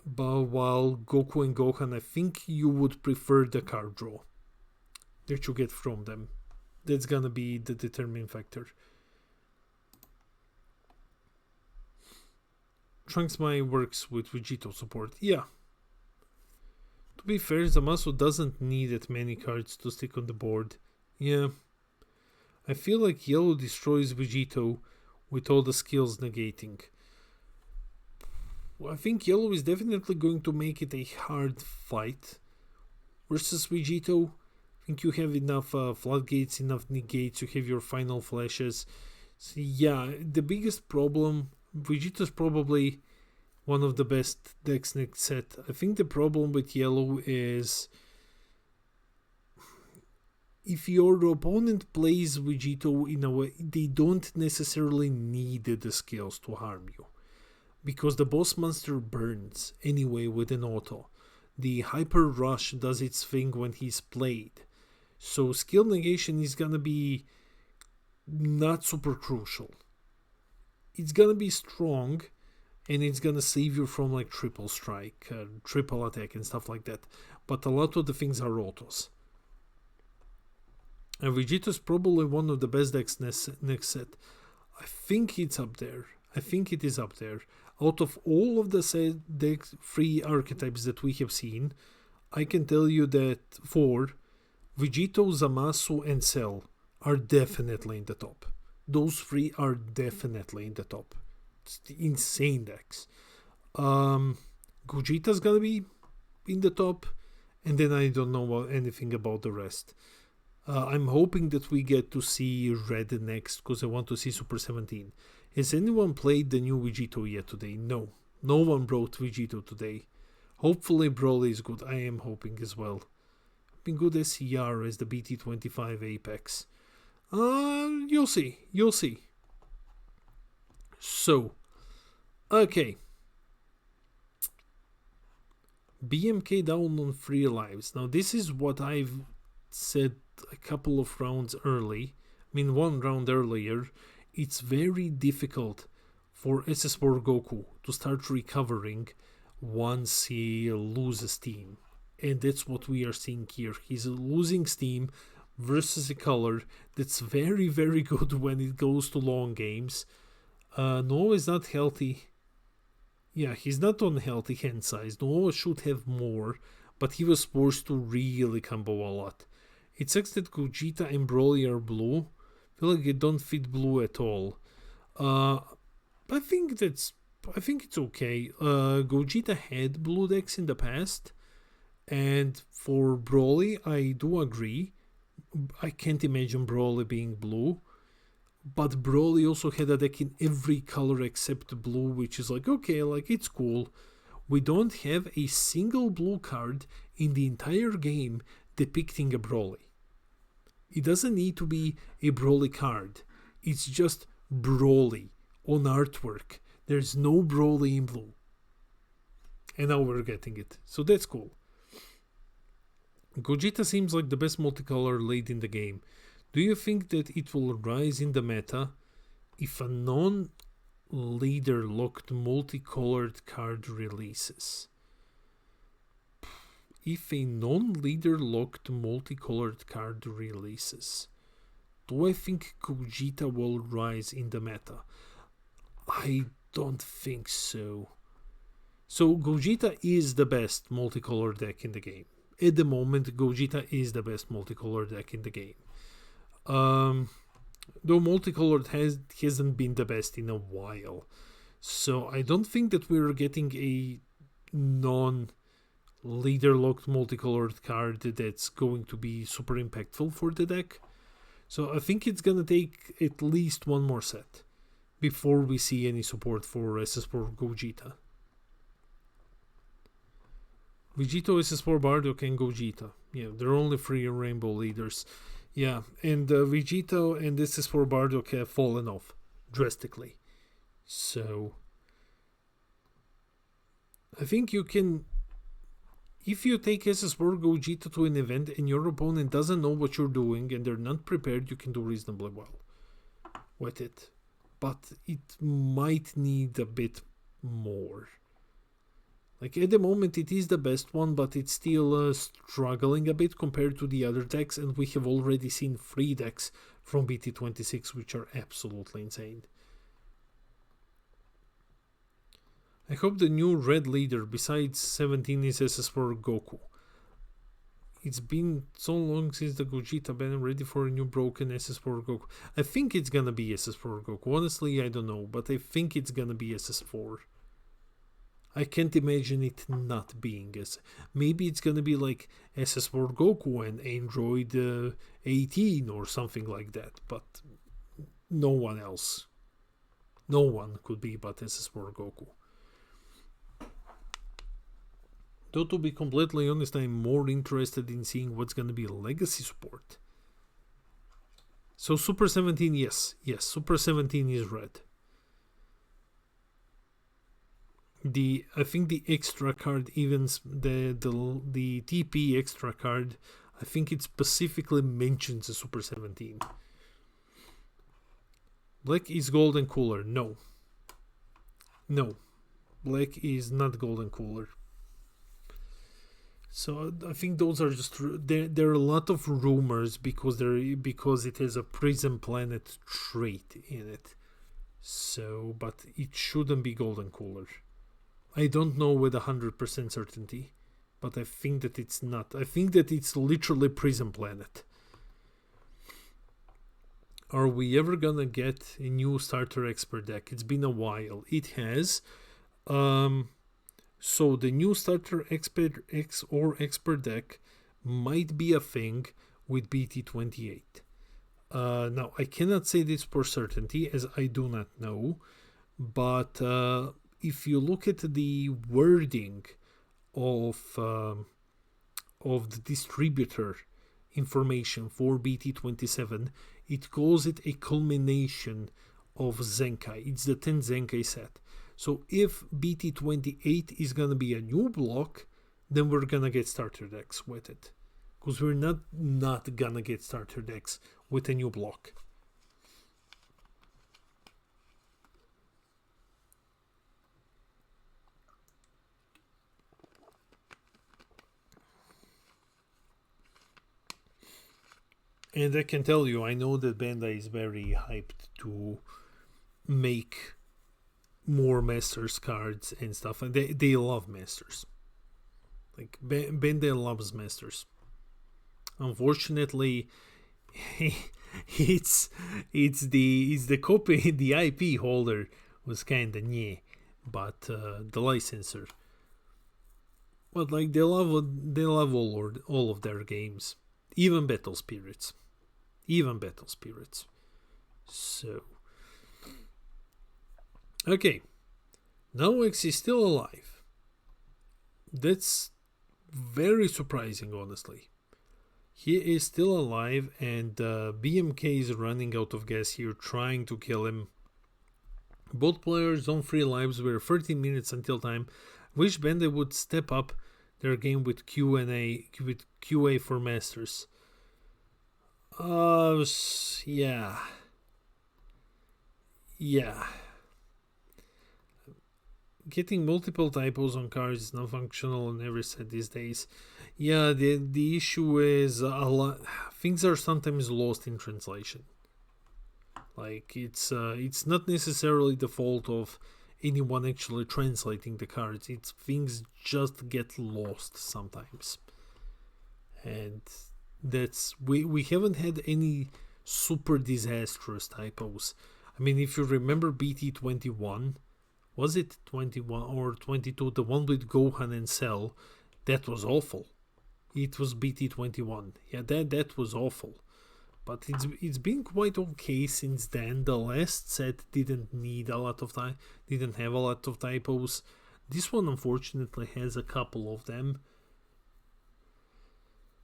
but while Goku and Gohan, I think you would prefer the card draw that you get from them. That's gonna be the determining factor. Trunks Mai works with Vegito support. Yeah. To be fair, Zamasu doesn't need that many cards to stick on the board. Yeah. I feel like Yellow destroys Vegito with all the skills negating. I think Yellow is definitely going to make it a hard fight versus Vegito. I think you have enough floodgates, enough negates, you have your final flashes. So yeah, the biggest problem, Vegito's probably one of the best decks next set. I think the problem with Yellow is if your opponent plays Vegito in a way, they don't necessarily need the skills to harm you. Because the boss monster burns anyway with an auto. The Hyper Rush does its thing when he's played. So skill negation is gonna be not super crucial. It's gonna be strong, and it's gonna save you from like triple strike, triple attack and stuff like that. But a lot of the things are autos. And Vegito is probably one of the best decks next set. I think it's up there. I think it is up there. Out of all of the decks, 3 archetypes that we have seen, I can tell you that 4, Vegito, Zamasu, and Cell are definitely in the top. Those 3 are definitely in the top. It's the insane decks. Gogeta's gonna be in the top, and then I don't know anything about the rest. I'm hoping that we get to see Red next, because I want to see Super 17. Has anyone played the new Vegito yet today? No. No one brought Vegito today. Hopefully Broly is good. I am hoping as well. Been good SCR as the BT25 Apex. You'll see. You'll see. So, okay. BMK down on 3 lives. Now this is what I've said a couple of rounds early. I mean 1 round earlier. It's very difficult for SS4 Goku to start recovering once he loses steam. And that's what we are seeing here. He's losing steam versus a color that's very, very good when it goes to long games. Noova is not healthy. Yeah, he's not on healthy hand size. Noova should have more, but he was forced to really combo a lot. It sucks that Gogeta and Broly are blue. I feel like they don't fit blue at all. I think it's okay. Gogeta had blue decks in the past, and for Broly, I do agree. I can't imagine Broly being blue. But Broly also had a deck in every color except blue, which is like, okay, like it's cool. We don't have a single blue card in the entire game depicting a Broly. It doesn't need to be a Broly card. It's just Broly on artwork. There's no Broly in blue. And now we're getting it. So that's cool. Gogeta seems like the best multicolor late in the game. Do you think that it will rise in the meta if a non-leader locked multicolored card releases? If a non-leader locked multicolored card releases, do I think Gogeta will rise in the meta? I don't think so. So Gogeta is the best multicolor deck in the game. At the moment, Gogeta is the best multicolor deck in the game. Though multicolored hasn't been the best in a while, so I don't think that we're getting a non-leader locked multicolored card that's going to be super impactful for the deck. So I think it's gonna take at least one more set before we see any support for SS4 Gogeta. Vegito, SS4 Bardock, and Gogeta. Yeah, they're only 3 rainbow leaders. Yeah, and Vegito and SS4 Bardock have fallen off drastically. So I think you can, if you take SS4 Gogeta to an event and your opponent doesn't know what you're doing and they're not prepared, you can do reasonably well with it. But it might need a bit more. Like at the moment it is the best one, but it's still struggling a bit compared to the other decks, and we have already seen 3 decks from BT26 which are absolutely insane. I hope the new red leader besides 17 is SS4 Goku. It's been so long since the Gogeta ban. I'm ready for a new broken SS4 Goku. I think it's gonna be SS4 Goku. Honestly, I don't know, but I think it's gonna be SS4. I can't imagine it not being as. Maybe it's gonna be like SS4 Goku and Android 18 or something like that, but no one else. No one could be but SS4 Goku. Though to be completely honest, I'm more interested in seeing what's gonna be legacy support. So Super 17, yes, Super 17 is red. I think the extra card, even the TP extra card, I think it specifically mentions the Super 17. Black is golden cooler. No, black is not golden cooler. So I think those are just there are a lot of rumors because it has a Prism Planet trait in it. So, but it shouldn't be golden cooler. I don't know with 100% certainty, but I think that it's not. I think that it's literally Prism Planet. Are we ever gonna get a new starter expert deck? It's been a while. It has. So the new starter expert expert deck might be a thing with BT28. Now I cannot say this for certainty as I do not know, but if you look at the wording of the distributor information for BT27, it calls it a culmination of Zenkai. It's the 10 Zenkai set. So if BT28 is gonna be a new block, then we're gonna get starter decks with it. Because we're not gonna get starter decks with a new block. And I can tell you, I know that Bandai is very hyped to make more Masters cards and stuff, and they love Masters. Like Bandai loves Masters. Unfortunately, it's the copy, the IP holder was kinda nyeh, but the licensor. But like they love all of their games, even Battle Spirits, So okay, now X is still alive. That's very surprising, honestly. He is still alive, and BMK is running out of gas here, trying to kill him. Both players on 3 lives were 13 minutes until time. Wish Bandai would step up their game with QA for Masters. Yeah. Getting multiple typos on cards is not functional in every set these days. Yeah, the issue is a lot. Things are sometimes lost in translation. Like it's not necessarily the fault of anyone actually translating the cards. It's things just get lost sometimes, and that's we haven't had any super disastrous typos. I mean, if you remember BT21. Was it 21 or 22? The one with Gohan and Cell, that was awful. It was BT21. Yeah, that was awful. But it's been quite okay since then. The last set didn't have a lot of typos. This one unfortunately has a couple of them.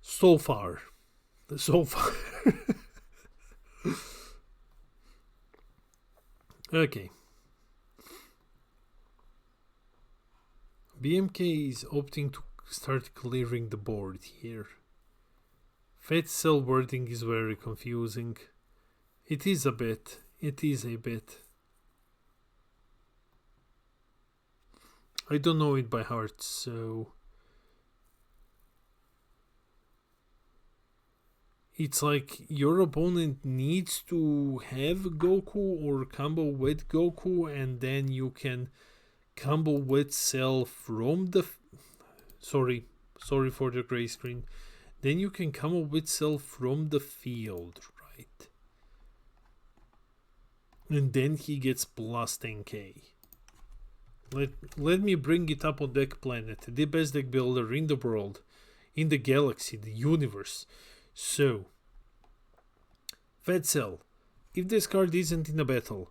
So far. Okay. BMK is opting to start clearing the board here. Fat cell wording is very confusing. It is a bit. I don't know it by heart, so it's like your opponent needs to have Goku or combo with Goku, and then you can combo with Cell from the sorry for the gray screen. Then you can combo with Cell from the field, right? And then he gets plus 10k. Let me bring it up on Deck Planet, the best deck builder in the world, in the galaxy, the universe. So, Fat Cell, if this card isn't in a battle,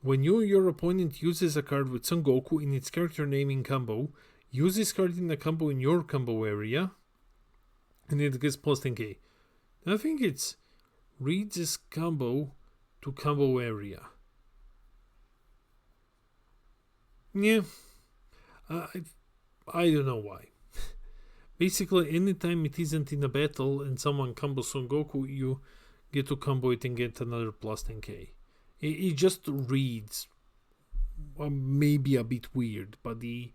when you or your opponent uses a card with Son Goku in its character naming combo, use this card in a combo in your combo area, and it gets plus 10k. I think it's read this combo to combo area. Yeah, I don't know why. Basically, anytime it isn't in a battle and someone combos Son Goku, you get to combo it and get another plus 10k. It just reads maybe a bit weird, but the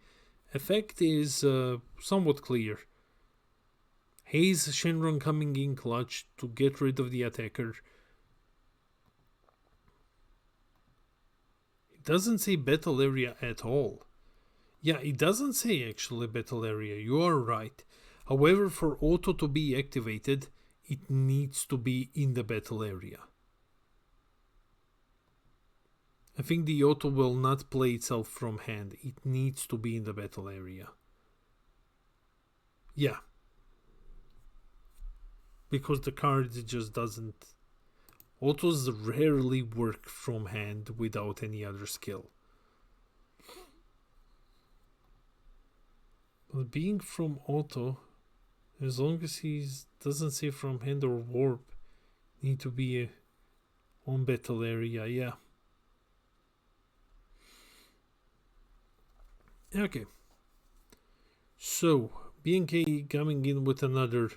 effect is somewhat clear. Haze Shenron coming in clutch to get rid of the attacker. It doesn't say battle area at all. Yeah, it doesn't say actually battle area, you are right. However, for auto to be activated, it needs to be in the battle area. I think the auto will not play itself from hand. It needs to be in the battle area. Yeah. Because the card just doesn't... Autos rarely work from hand without any other skill. But being from auto, as long as he doesn't say from hand or warp, need to be on battle area, yeah. Okay, so BNK coming in with another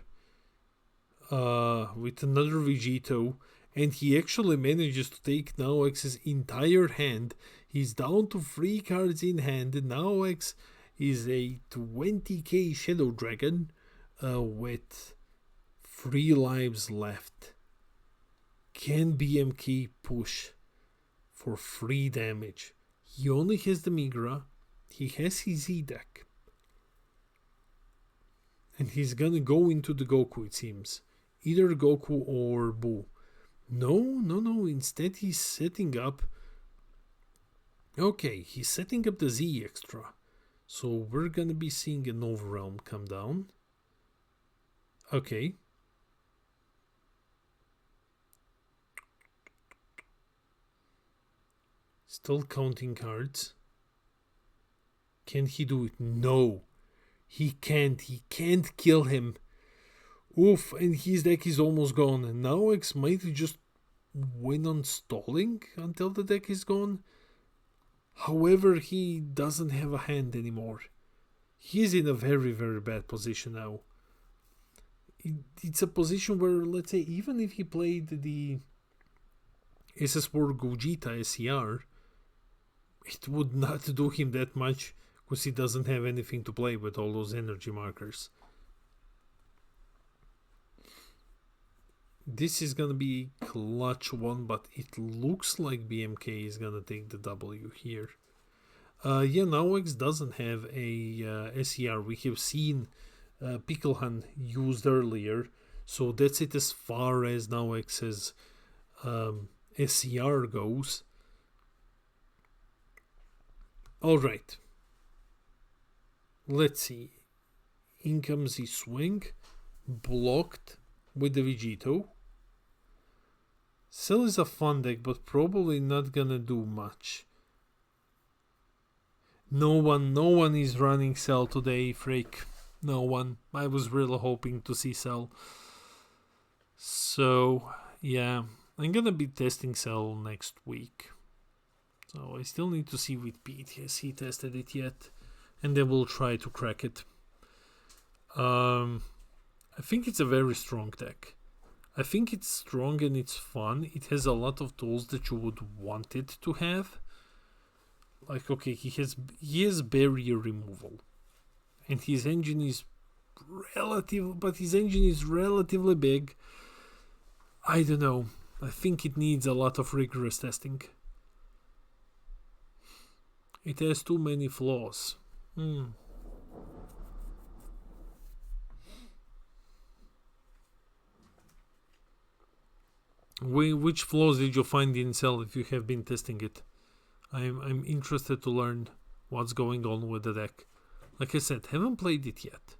Vegito, and he actually manages to take Naox's entire hand. He's down to 3 cards in hand. Naox is a 20k Shadow Dragon with 3 lives left. Can BMK push for 3 damage? He only has the Migra. He has his Z deck. And he's gonna go into the Goku, it seems. Either Goku or Buu. No. Instead, he's setting up. Okay, he's setting up the Z extra. So we're gonna be seeing a Noova Realm come down. Okay. Still counting cards. Can he do it? No. He can't. He can't kill him. Oof, and his deck is almost gone. And now X might just win on stalling until the deck is gone. However, he doesn't have a hand anymore. He's in a very, very bad position now. It's a position where, let's say, even if he played the SS4 Gogeta SCR, it would not do him that much because he doesn't have anything to play with all those energy markers. This is gonna be clutch one, but it looks like BMK is gonna take the W here. Yeah, now X doesn't have a SCR. We have seen Pickelhan used earlier, so that's it as far as now X's SCR goes. Alright. Let's see. In comes the swing. Blocked with the Vegito. Cell is a fun deck, but probably not gonna do much. No one is running Cell today, freak. No one. I was really hoping to see Cell. So, yeah. I'm gonna be testing Cell next week. So I still need to see with Pete. Has he tested it yet? And then we'll try to crack it. I think it's a very strong deck. I think it's strong and it's fun. It has a lot of tools that you would want it to have. Like, okay, he has barrier removal. And his engine is relatively big. I don't know. I think it needs a lot of rigorous testing. It has too many flaws. Which flaws did you find in Cell if you have been testing it? I'm interested to learn what's going on with the deck. Like I said, haven't played it yet.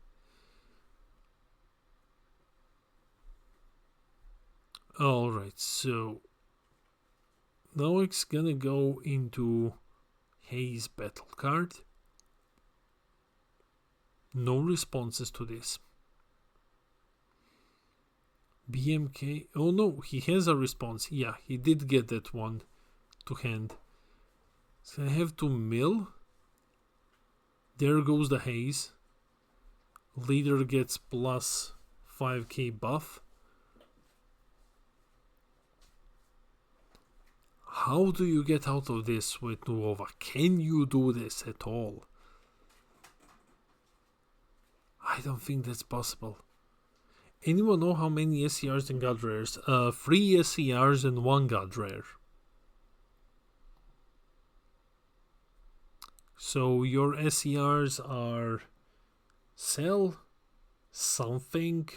Alright, so now it's gonna go into Haze battle card. No responses to this. BMK. Oh no, he has a response. Yeah, he did get that one to hand. So I have to mill. There goes the Haze. Leader gets plus 5k buff. How do you get out of this with Noova? Can you do this at all? I don't think that's possible. Anyone know how many SCRs and God Rares? 3 SCRs and 1 God Rare. So your SCRs are Cell, something,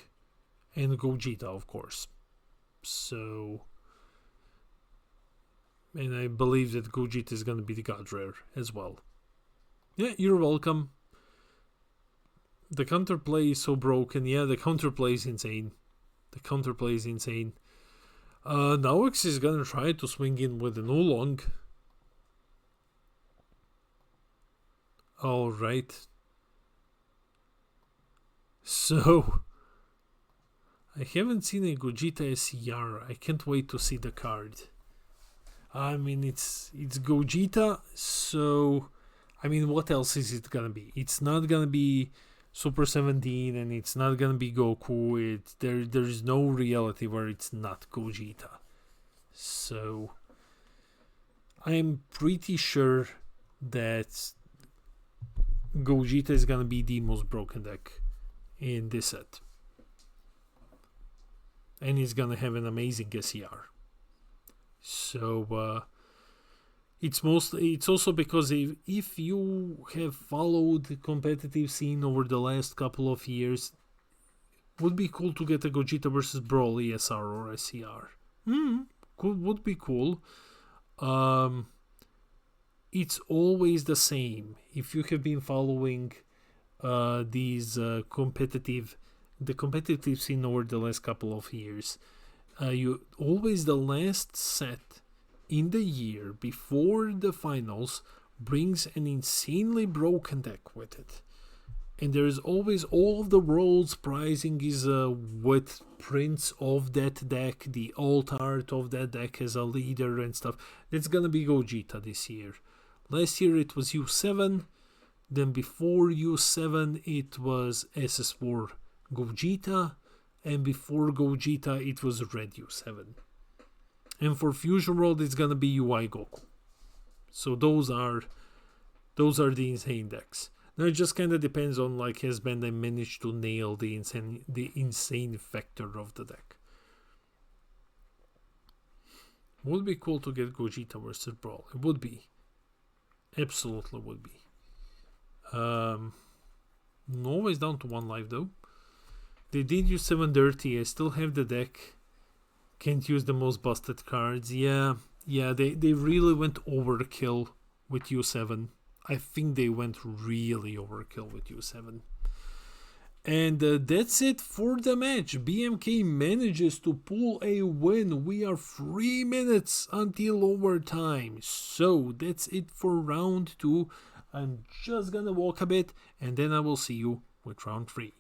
and Gogeta, of course. So, and I believe that Gogeta is going to be the God Rare as well. Yeah, you're welcome. The counterplay is so broken. Yeah, the counterplay is insane. Now X is going to try to swing in with an Oolong. Alright. So, I haven't seen a Gogeta SCR. I can't wait to see the card. I mean, it's Gogeta, so I mean, what else is it gonna be? It's not gonna be Super 17, and it's not gonna be Goku. There's no reality where it's not Gogeta. So I'm pretty sure that Gogeta is gonna be the most broken deck in this set. And he's gonna have an amazing SCR. So, It's also because if you have followed the competitive scene over the last couple of years, would be cool to get a Gogeta versus Brawl ESR or SCR. Would be cool. It's always the same. If you have been following these competitive scene over the last couple of years, you always the last set in the year before the finals brings an insanely broken deck with it. And there is always all of the world's pricing is with prints of that deck, the alt art of that deck as a leader and stuff. It's gonna be Gogeta this year. Last year it was U7, then before U7 it was SS4 Gogeta, and before Gogeta it was Red U7. And for Fusion World it's gonna be UI Goku. So those are the insane decks. Now it just kind of depends on like has Bandai managed to nail the insane factor of the deck. Would be cool to get Gogeta versus Brawl. It would be. Absolutely would be. Noova is down to 1 life though. They did use 7 dirty. I still have the deck. Can't use the most busted cards. Yeah, they really went overkill with U7. I think they went really overkill with U7. And that's it for the match. BMK manages to pull a win. We are 3 minutes until overtime. So that's it for round 2. I'm just gonna walk a bit and then I will see you with round 3.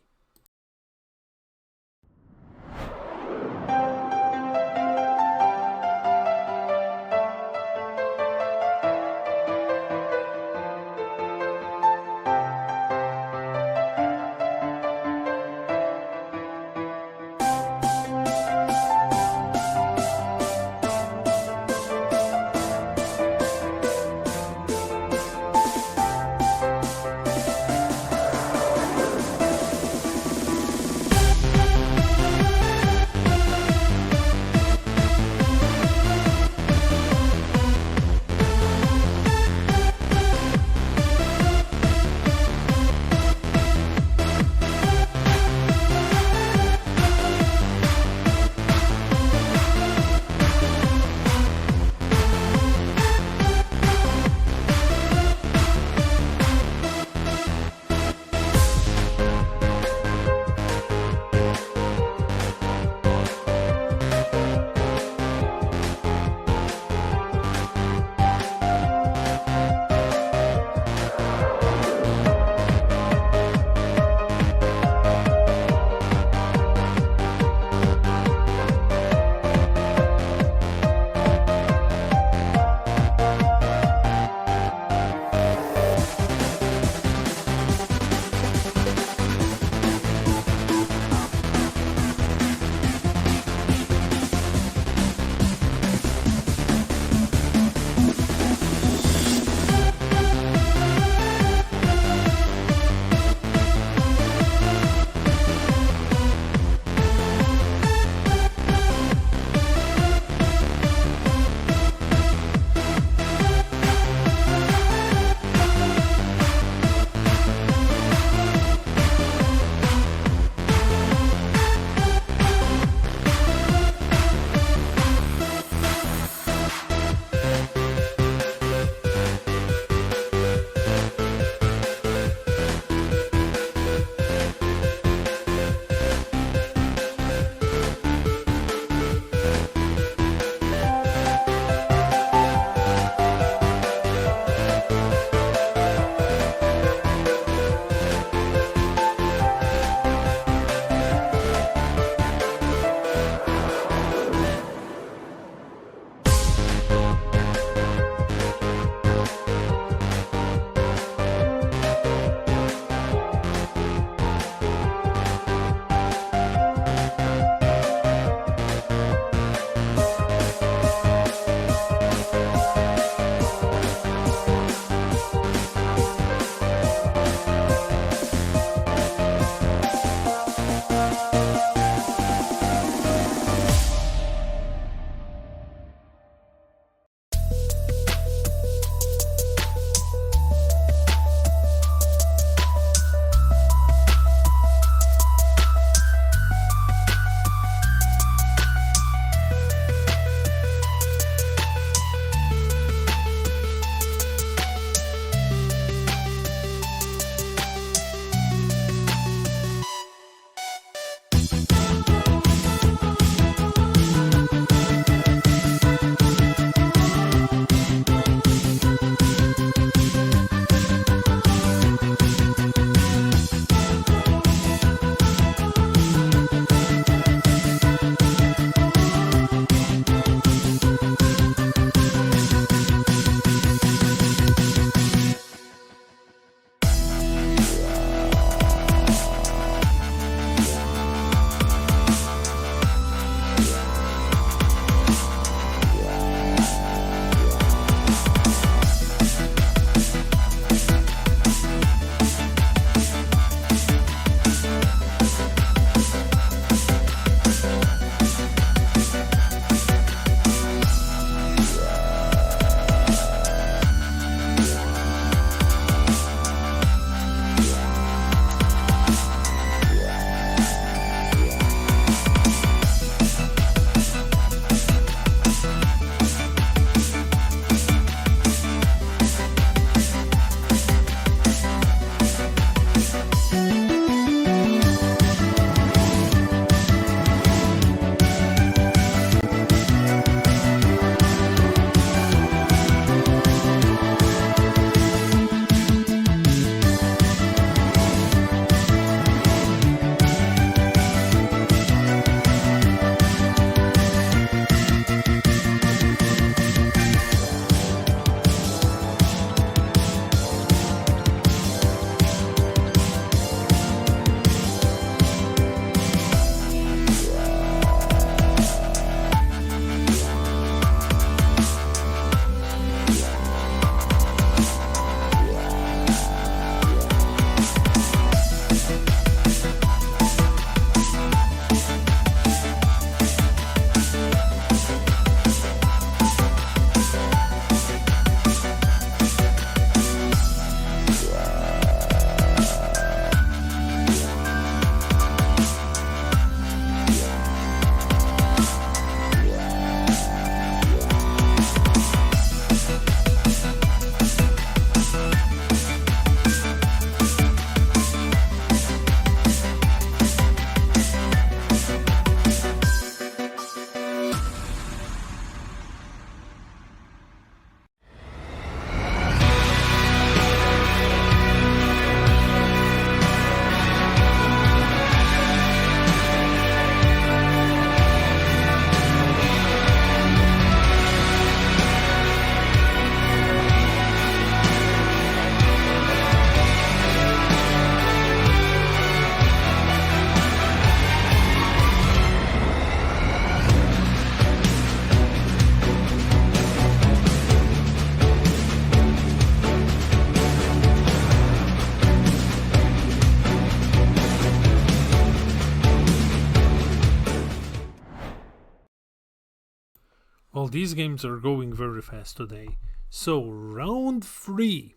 Well, these games are going very fast today. So, round 3.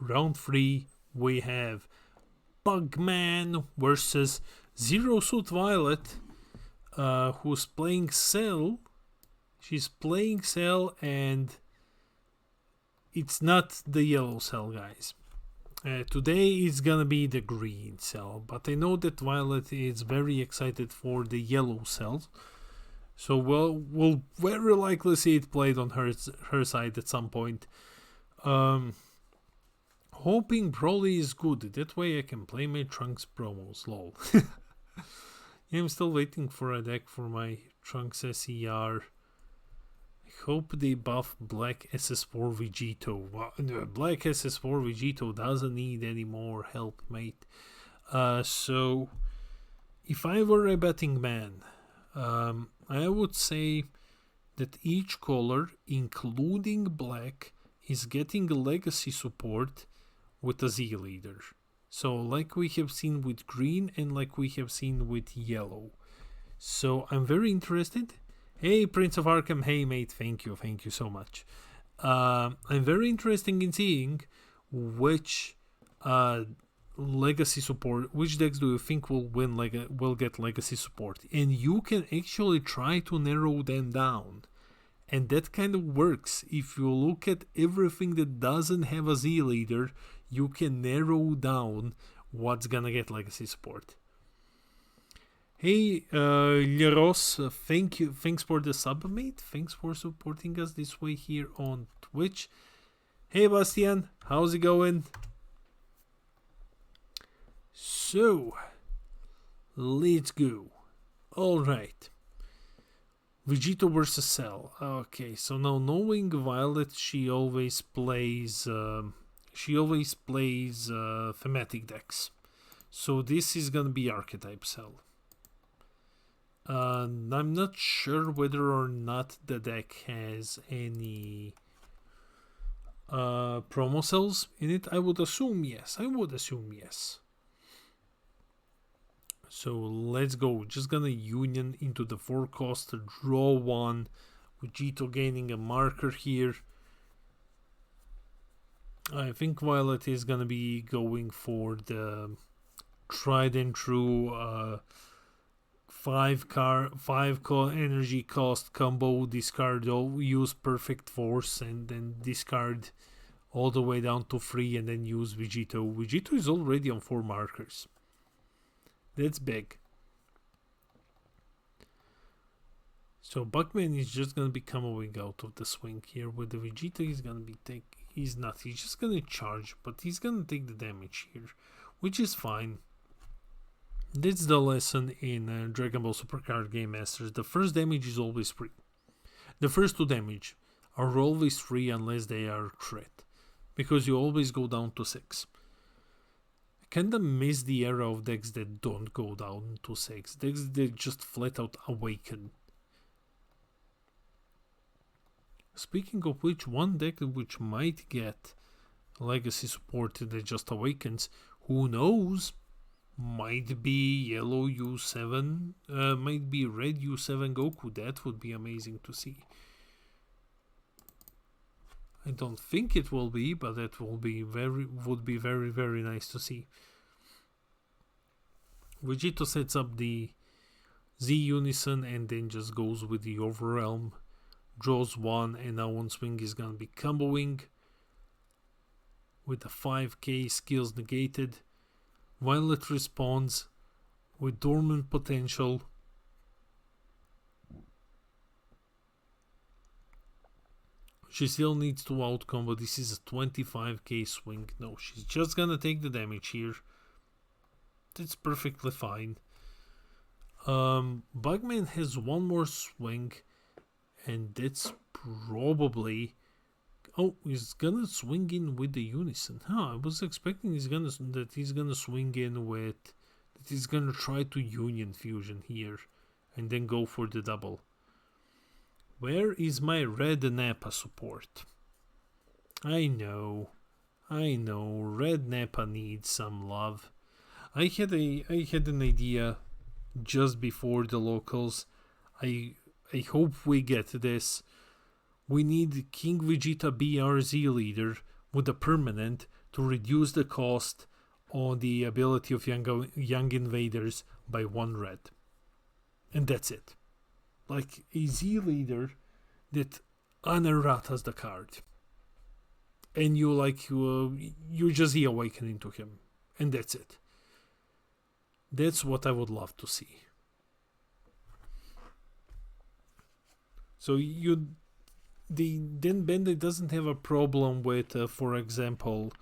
Round 3, we have Bugman versus Zero Suit Violet, who's playing Cell. She's playing Cell, and it's not the yellow Cell, guys. Today it's gonna be the green Cell, but I know that Violet is very excited for the yellow Cell. So we'll very likely see it played on her side at some point. Hoping Broly is good. That way I can play my Trunks promos. Lol. Yeah, I'm still waiting for a deck for my Trunks SER. I hope they buff Black SS4 Vegito. Well, Black SS4 Vegito doesn't need any more help, mate. So, if I were a betting man, I would say that each color, including black, is getting a legacy support with a Z leader. So like we have seen with green and like we have seen with yellow. So I'm very interested. Hey, Prince of Arkham. Hey, mate. Thank you so much. I'm very interested in seeing which legacy support, which decks do you think will get legacy support, and you can actually try to narrow them down, and that kind of works. If you look at everything that doesn't have a Z leader, you can narrow down what's gonna get legacy support. Hey, Leros, thanks for the sub, mate. Thanks for supporting us this way here on Twitch. Hey, Bastian, how's it going? So, let's go. Alright. Vegito versus Cell. Okay, so now knowing Violet, she always plays thematic decks. So this is gonna be archetype Cell. I'm not sure whether or not the deck has any promo cells in it. I would assume yes. So let's go. Just gonna union into the 4-cost, draw 1. Vegito gaining a marker here. I think Violet is gonna be going for the tried and true 5 energy cost combo. Discard all, use Perfect Force, and then discard all the way down to 3, and then use Vegito. Vegito is already on 4 markers. That's big. So Bugman is just gonna be coming out of the swing here with the Vegeta. He's gonna be he's just gonna charge, but he's gonna take the damage here, which is fine. That's the lesson in Dragon Ball Super Card Game Masters. The first damage is always free. The first 2 damage are always free unless they are crit, because you always go down to 6. Kinda miss the era of decks that don't go down to 6. Decks that just flat out awaken. Speaking of which, one deck which might get legacy support that just awakens, who knows, might be yellow U7, might be red U7 Goku. That would be amazing to see. I don't think it will be, but that would be very, very nice to see. Vegito sets up the Z Unison and then just goes with the Overwhelm, draws 1, and now on swing is gonna be comboing with the 5k skills negated. Violet responds with Dormant Potential. She still needs to outcombo. This is a 25k swing. No, she's just gonna take the damage here. That's perfectly fine. Bugman has one more swing, and that's probably... Oh, he's gonna swing in with the Unison. I was expecting he's gonna swing in with... that he's gonna try to Union Fusion here, and then go for the double. Where is my red Nappa support? I know, red Nappa needs some love. I had an idea just before the locals. I hope we get this. We need King Vegeta BRZ leader with a permanent to reduce the cost on the ability of young invaders by 1 red. And that's it. Like a Z leader that unerratas the card. And you just the awakening to him. And that's it. That's what I would love to see. So then Bandai doesn't have a problem with, for example,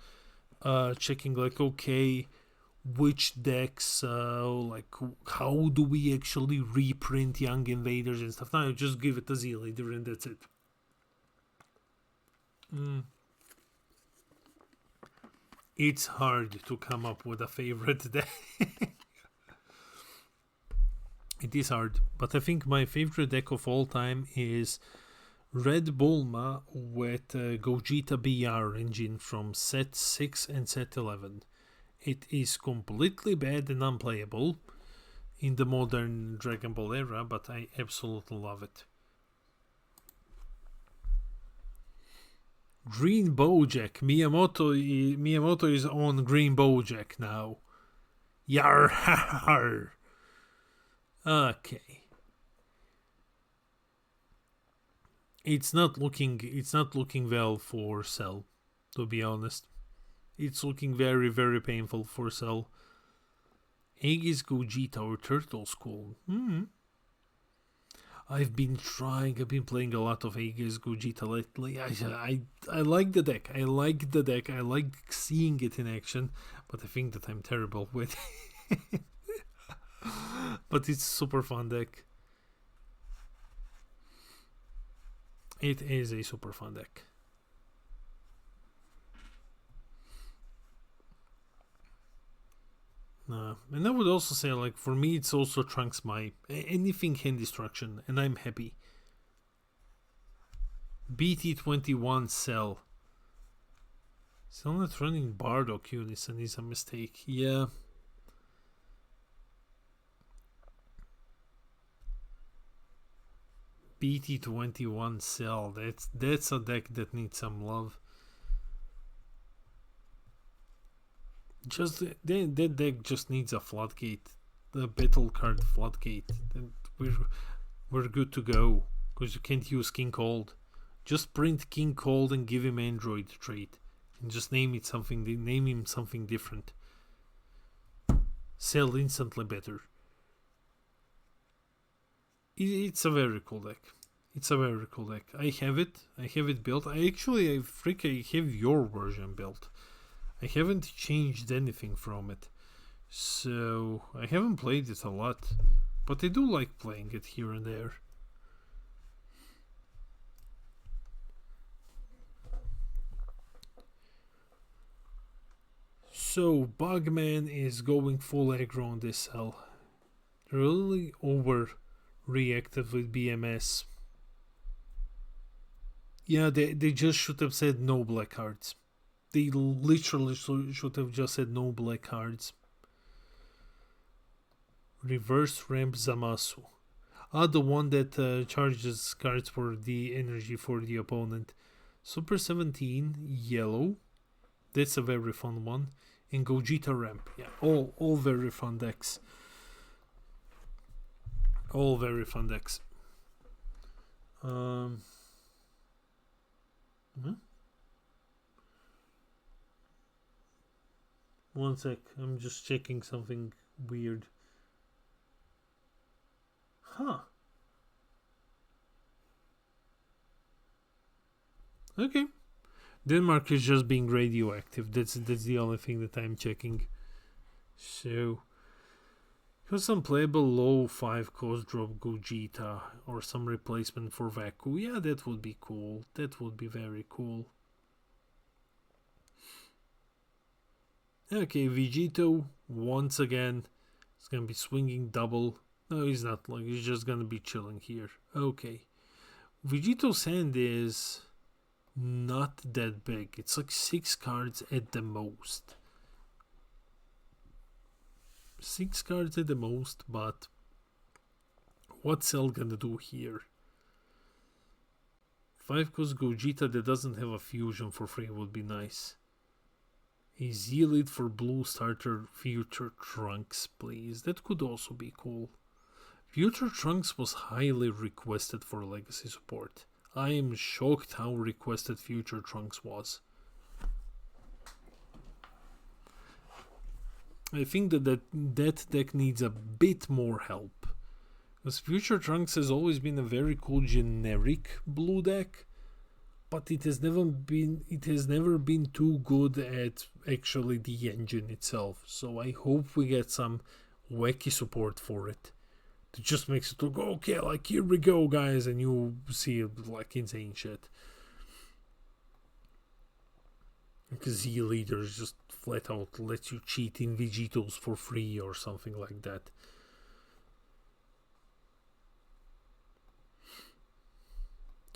checking like, okay, which decks, like how do we actually reprint young invaders and stuff. No, just give it a Z leader and that's it. It's hard to come up with a favorite deck. It is hard, but I think my favorite deck of all time is Red Bulma with Gogeta BR engine from set 6 and set 11. It is completely bad and unplayable in the modern Dragon Ball era, but I absolutely love it. Green Bojack. Miyamoto is on Green Bojack now. Yar har. Okay. It's not looking well for Cell, to be honest. It's looking very, very painful for Cell. Aegis Gogeta or Turtle School. I've been playing a lot of Aegis Gogeta lately. I like the deck. I like seeing it in action, but I think that I'm terrible with it. But it's a super fun deck. It is a super fun deck. And I would also say, like, for me, it's also Trunks my anything hand destruction, and I'm happy. BT21 Cell. Still not running Bardock Unison is a mistake. Yeah. BT21 Cell. That's a deck that needs some love. Just that deck just needs a floodgate, the battle card floodgate. And we're good to go, because you can't use King Cold. Just print King Cold and give him Android trait, and just name him something different. Cell instantly better. It's a very cool deck. I have it built. I have your version built. I haven't changed anything from it, so I haven't played it a lot, but I do like playing it here and there. So Bugman is going full aggro on this Cell. Really overreacted with BMS. Yeah, they just should have said no black cards. They literally should have just said no black cards. Reverse ramp Zamasu. The one that charges cards for the energy for the opponent. Super 17, yellow. That's a very fun one. And Gogeta ramp. Yeah, all very fun decks. All very fun decks. One sec, I'm just checking something weird. Okay. Denmark is just being radioactive. That's the only thing that I'm checking. So, here's some playable low 5 cost drop Gogeta or some replacement for Vaku. Yeah, that would be cool. That would be very cool. Okay, Vegito, once again, is going to be swinging double. No, he's not. He's just going to be chilling here. Okay. Vegito's hand is not that big. It's like 6 cards at the most. 6 cards at the most, but what's Cell going to do here? 5 cost Gogeta that doesn't have a fusion for free would be nice. A Z-Lead for blue starter Future Trunks, please. That could also be cool. Future Trunks was highly requested for legacy support. I am shocked how requested Future Trunks was. I think that deck needs a bit more help. Because Future Trunks has always been a very cool generic blue deck, but it has never been too good at actually the engine itself. So I hope we get some wacky support for it. It just makes it look, okay, like here we go guys, and you see like insane shit. Because Z-Leaders just flat out lets you cheat in Vegitos for free or something like that.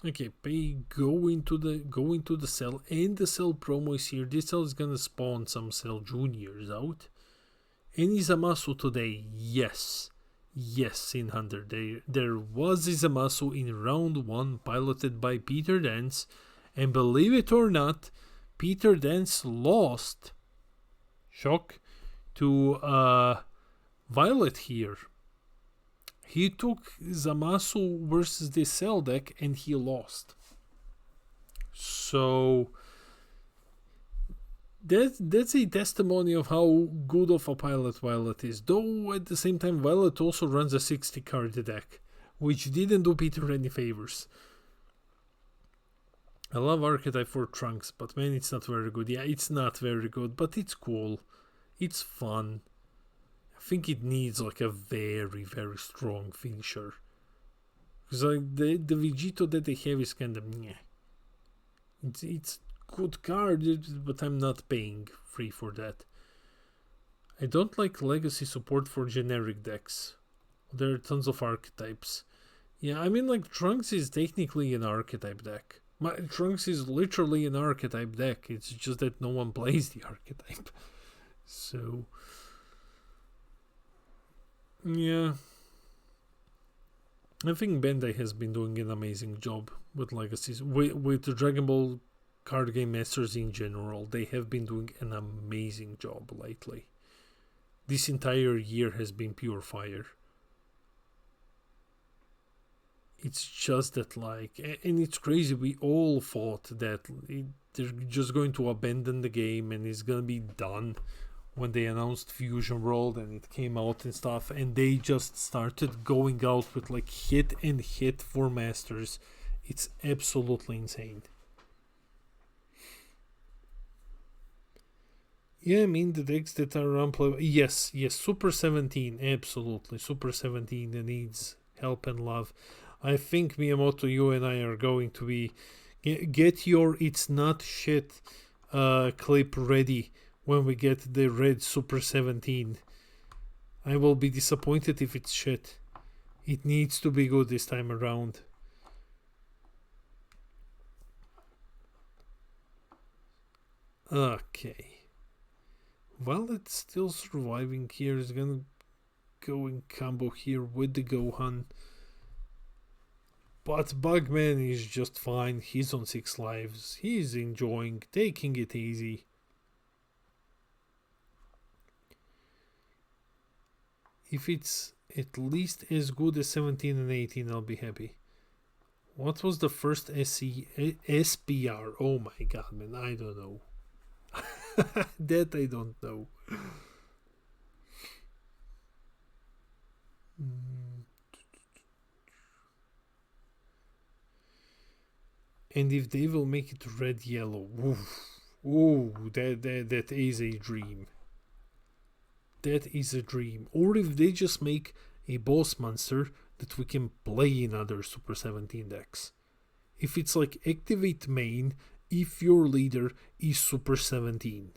Okay, go into the cell, and the cell promo is here. This cell is gonna spawn some cell juniors out. Any Zamasu today? Yes, in 100. There was a Zamasu in round 1 piloted by Peter Dance, and believe it or not, Peter Dance lost, shock, to Violet here. He took Zamasu versus this cell deck and he lost. So that's a testimony of how good of a pilot Violet is. Though at the same time, Violet also runs a 60 card deck, which didn't do Peter any favors. I love Archetype for Trunks, but man, it's not very good. Yeah, it's not very good, but it's cool. It's fun. I think it needs like a very, very strong finisher. Because like the Vegito that they have is kind of meh. It's good card, but I'm not paying free for that. I don't like legacy support for generic decks. There are tons of archetypes. Yeah, I mean like Trunks is technically an archetype deck. Trunks is literally an archetype deck. It's just that no one plays the archetype. So yeah, I think Bandai has been doing an amazing job with legacies. With the Dragon Ball card game masters in general, they have been doing an amazing job lately. This entire year has been pure fire. It's just that like, and it's crazy, we all thought that they're just going to abandon the game and it's gonna be done when they announced Fusion World and it came out and stuff, and they just started going out with like hit and hit for masters. It's absolutely insane. Yeah, I mean the decks that are unplayable. Yes, Super 17, absolutely. Super 17 needs help and love. I think Miyamoto, you and I are going to be get your "it's not shit" clip ready when we get the red Super 17. I will be disappointed if it's shit. It needs to be good this time around. Okay. Violet still surviving here. Is gonna go in combo here with the Gohan. But Bugman is just fine. He's on 6 lives. He's enjoying, taking it easy. If it's at least as good as 17 and 18, I'll be happy. What was the first SPR? Oh my god, man, I don't know. That I don't know. And if they will make it red yellow, that is a dream. That is a dream. Or if they just make a boss monster that we can play in other Super 17 decks. If it's like activate main if your leader is Super 17.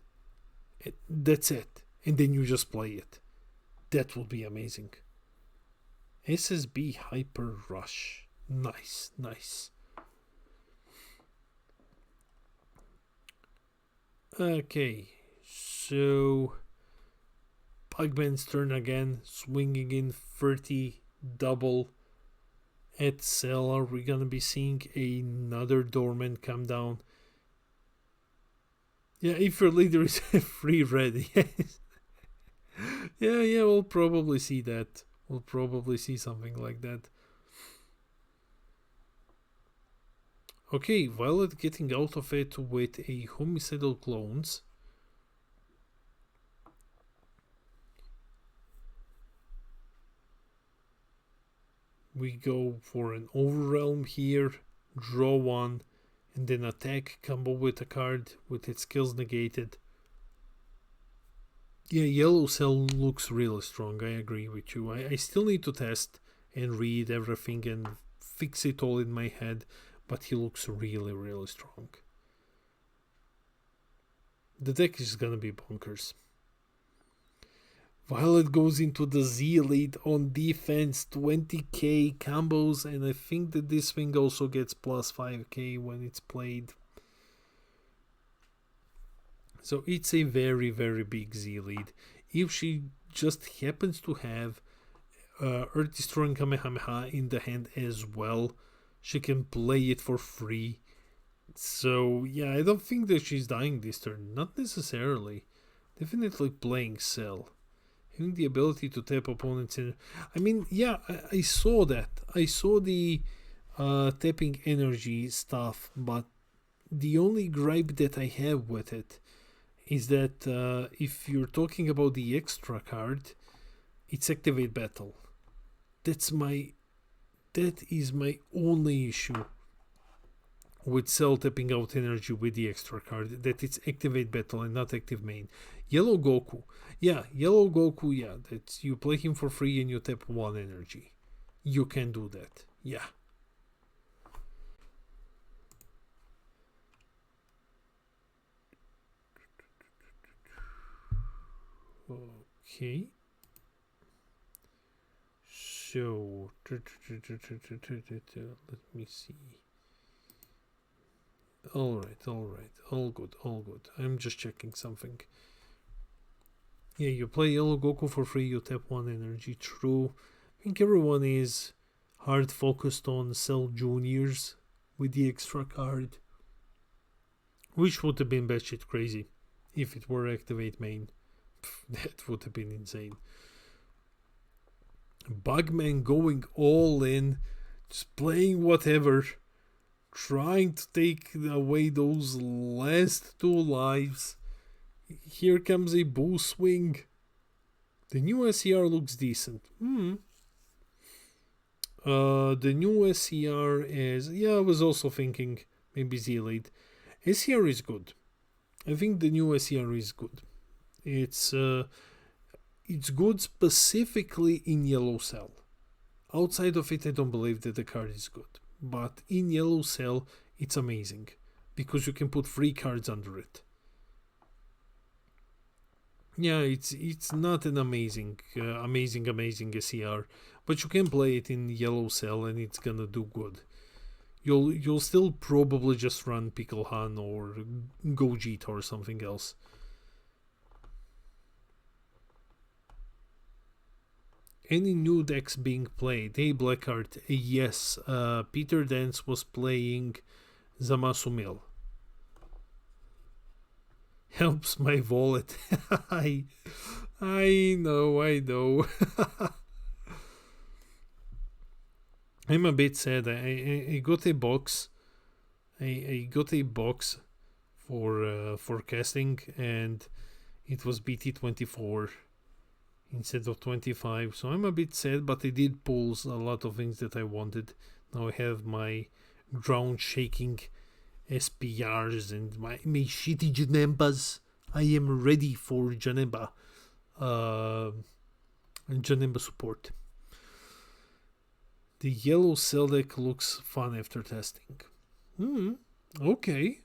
That's it. And then you just play it. That would be amazing. SSB Hyper Rush. Nice. Okay, so Pugman's turn again, swinging in 30 double, at Cell, are we gonna be seeing another Dormant come down? Yeah, if your leader is free red, yes. Yeah, we'll probably see that. We'll probably see something like that. Okay, Violet getting out of it with a homicidal clones. We go for an Overwhelm here, draw one, and then attack, combo with a card with its skills negated. Yeah, Yellow Cell looks really strong, I agree with you. I still need to test and read everything and fix it all in my head, but he looks really, really strong. The deck is gonna be bonkers. Violet goes into the Z lead on defense, 20k combos, and I think that this thing also gets plus 5k when it's played. So it's a very, very big Z lead. If she just happens to have Earth Destroying Kamehameha in the hand as well, she can play it for free. So yeah, I don't think that she's dying this turn. Not necessarily. Definitely playing Cell. Having the ability to tap opponents in. I mean, yeah, I saw that. I saw the tapping energy stuff, but the only gripe that I have with it is that if you're talking about the extra card, it's Activate Battle. That is my only issue with Cell tapping out energy with the extra card, that it's Activate Battle and not Active Main. Yellow Goku, yeah, that you play him for free and you tap one energy. You can do that, yeah. Okay. So, let me see. Alright, all good. I'm just checking something. Yeah, you play Yellow Goku for free, you tap one energy, true. I think everyone is hard focused on Cell Juniors with the extra card, which would have been batshit crazy if it were Activate Main. That would have been insane. Bugman going all in, just playing whatever, trying to take away those last two lives. Here comes a Bull Swing. The new SCR looks decent. The new SCR is... Yeah, I was also thinking maybe Z-Lead. SCR is good. I think the new SCR is good. It's good specifically in Yellow Cell. Outside of it, I don't believe that the card is good. But in Yellow Cell, it's amazing. Because you can put free cards under it. Yeah, it's not an amazing SCR, but you can play it in Yellow Cell and it's gonna do good. You'll still probably just run Picklehan or Gogeta or something else. Any new decks being played? Hey Blackheart, yes. Peter Dance was playing Zamasu Mill. Helps my wallet. I know. I'm a bit sad. I got a box. I got a box for casting, and it was BT24 instead of 25. So I'm a bit sad, but I did pull a lot of things that I wanted. Now I have my ground shaking SPRs and my shitty Janembas. I am ready for Janemba. Janemba support. The Yellow Cell deck looks fun after testing. Okay.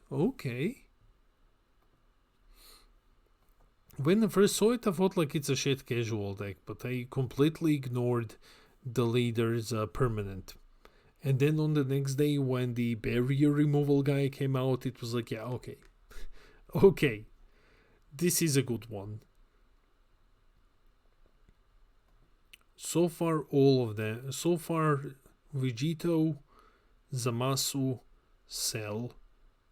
When I first saw it, I thought like it's a shit casual deck, but I completely ignored the leader's permanent. And then on the next day, when the barrier removal guy came out, it was like, yeah, okay. Okay. This is a good one. So far, Vegito, Zamasu, Cell.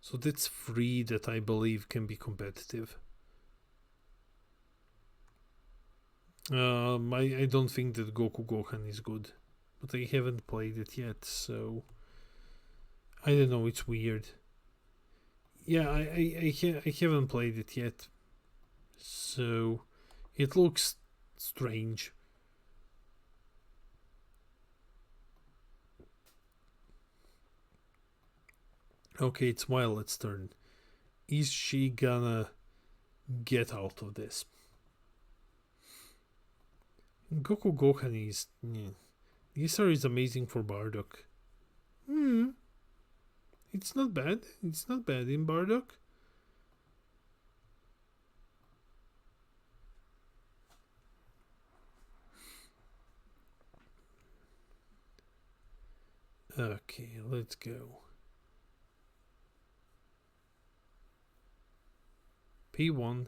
So that's 3 that I believe can be competitive. I don't think that Goku Gohan is good, but I haven't played it yet, so I don't know. It's weird. Yeah, I haven't played it yet, so it looks strange. Okay, it's Violet's turn. Is she gonna get out of this? Goku Gohan is... Yeah. This is amazing for Bardock. It's not bad. It's not bad in Bardock. Okay, let's go. P1,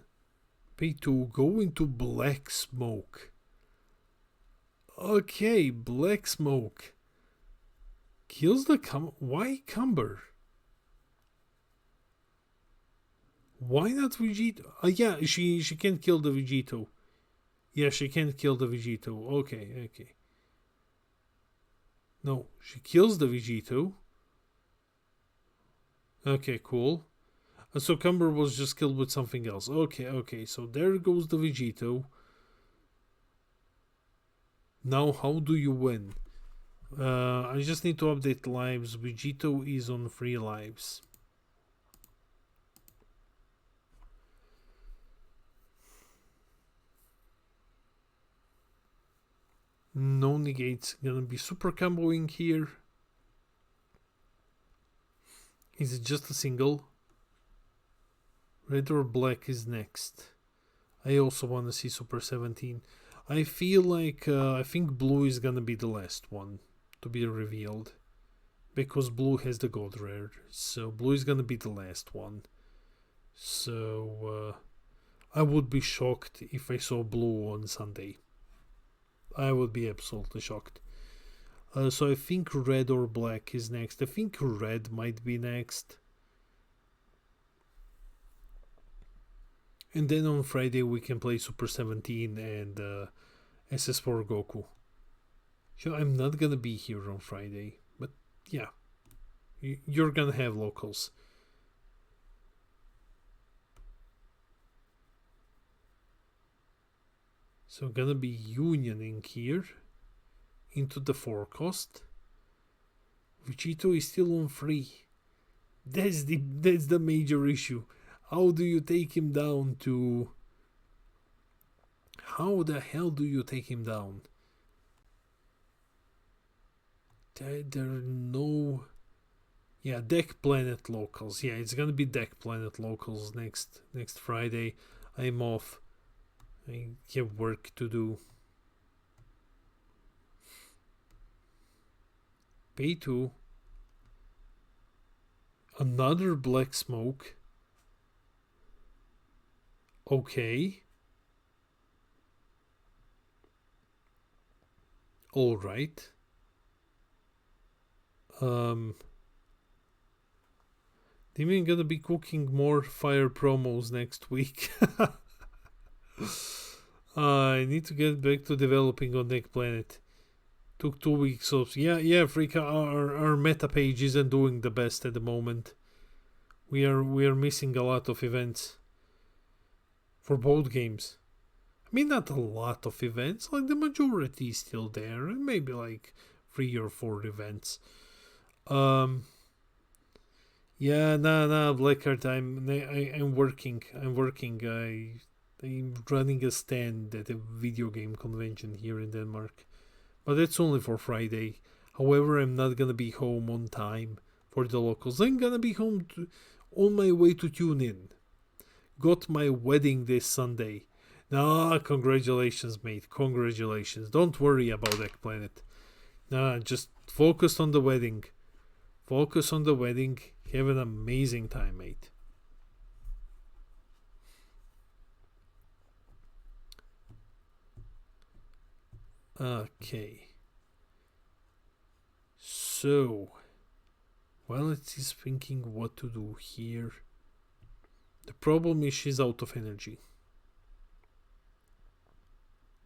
P2, go into Black Smoke. Okay, Black Smoke. Kills the Why Cumber? Why not Vegito? Yeah, she can't kill the Vegito. Yeah, she can't kill the Vegito. Okay. No, she kills the Vegito. Okay, cool. So Cumber was just killed with something else. Okay. So there goes the Vegito. Now, how do you win? I just need to update lives. Vegito is on 3 lives. No negates. Gonna be super comboing here. Is it just a single? Red or black is next. I also want to see Super 17. I feel like I think blue is gonna be the last one to be revealed, because blue has the gold rare. So blue is gonna be the last one. So I would be shocked if I saw blue on Sunday. I would be absolutely shocked. So I think red or black is next. I think red might be next. And then on Friday we can play Super 17 and SS4 Goku. So I'm not gonna be here on Friday, but yeah, you're gonna have locals. So gonna be unioning here into the forecast. Vegito is still on 3. That's the major issue. How do you take him down to... How the hell do you take him down? There are no... Yeah, Deck Planet locals. Yeah, it's gonna be Deck Planet locals next Friday. I'm off. I have work to do. P2. Another Black Smoke. Okay. Alright. Even gonna be cooking more fire promos next week. I need to get back to developing on Deck Planet. Took 2 weeks off. Yeah, Frika, our meta page isn't doing the best at the moment. We are missing a lot of events for both games. I mean, not a lot of events. Like the majority is still there, and maybe like 3 or 4 events. Yeah, nah, Blackheart. I'm working. I'm running a stand at a video game convention here in Denmark, but that's only for Friday. However, I'm not gonna be home on time for the locals. I'm gonna be home on my way to tune in. Got my wedding this Sunday. Nah, congratulations, mate. Congratulations. Don't worry about Deck Planet. Nah, just focus on the wedding. Focus on the wedding. Have an amazing time, mate. Okay. So, while it is thinking what to do here, the problem is she's out of energy.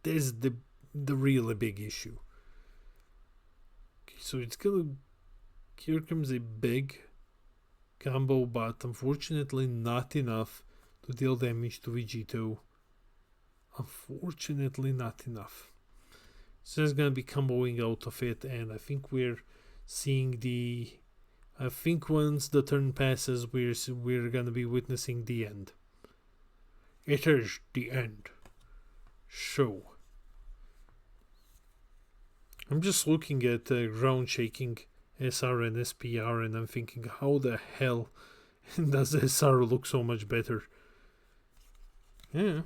That's the really big issue. Okay, so it's gonna. Here comes a big combo, but unfortunately not enough to deal damage to Vegito. Unfortunately not enough. So it's gonna be comboing out of it, and I think we're seeing the. I think once the turn passes, we're gonna be witnessing the end. It is the end. So I'm just looking at ground shaking SR and SPR, and I'm thinking, how the hell does SR look so much better? Yeah.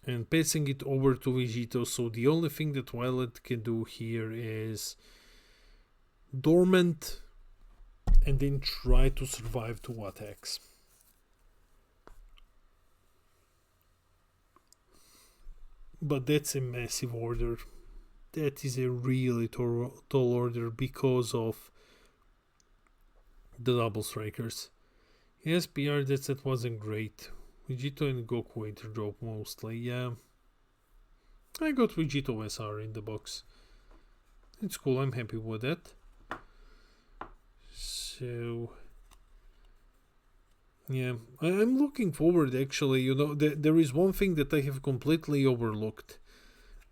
And passing it over to Vegito, so the only thing that Violet can do here is dormant and then try to survive 2 attacks. But that's a massive order. That is a really tall order because of the double strikers. Yes, PR, that wasn't great. Vegito and Goku interdrop mostly, yeah. I got Vegito SR in the box. It's cool, I'm happy with that. So, yeah, I'm looking forward actually. You know, there is one thing that I have completely overlooked,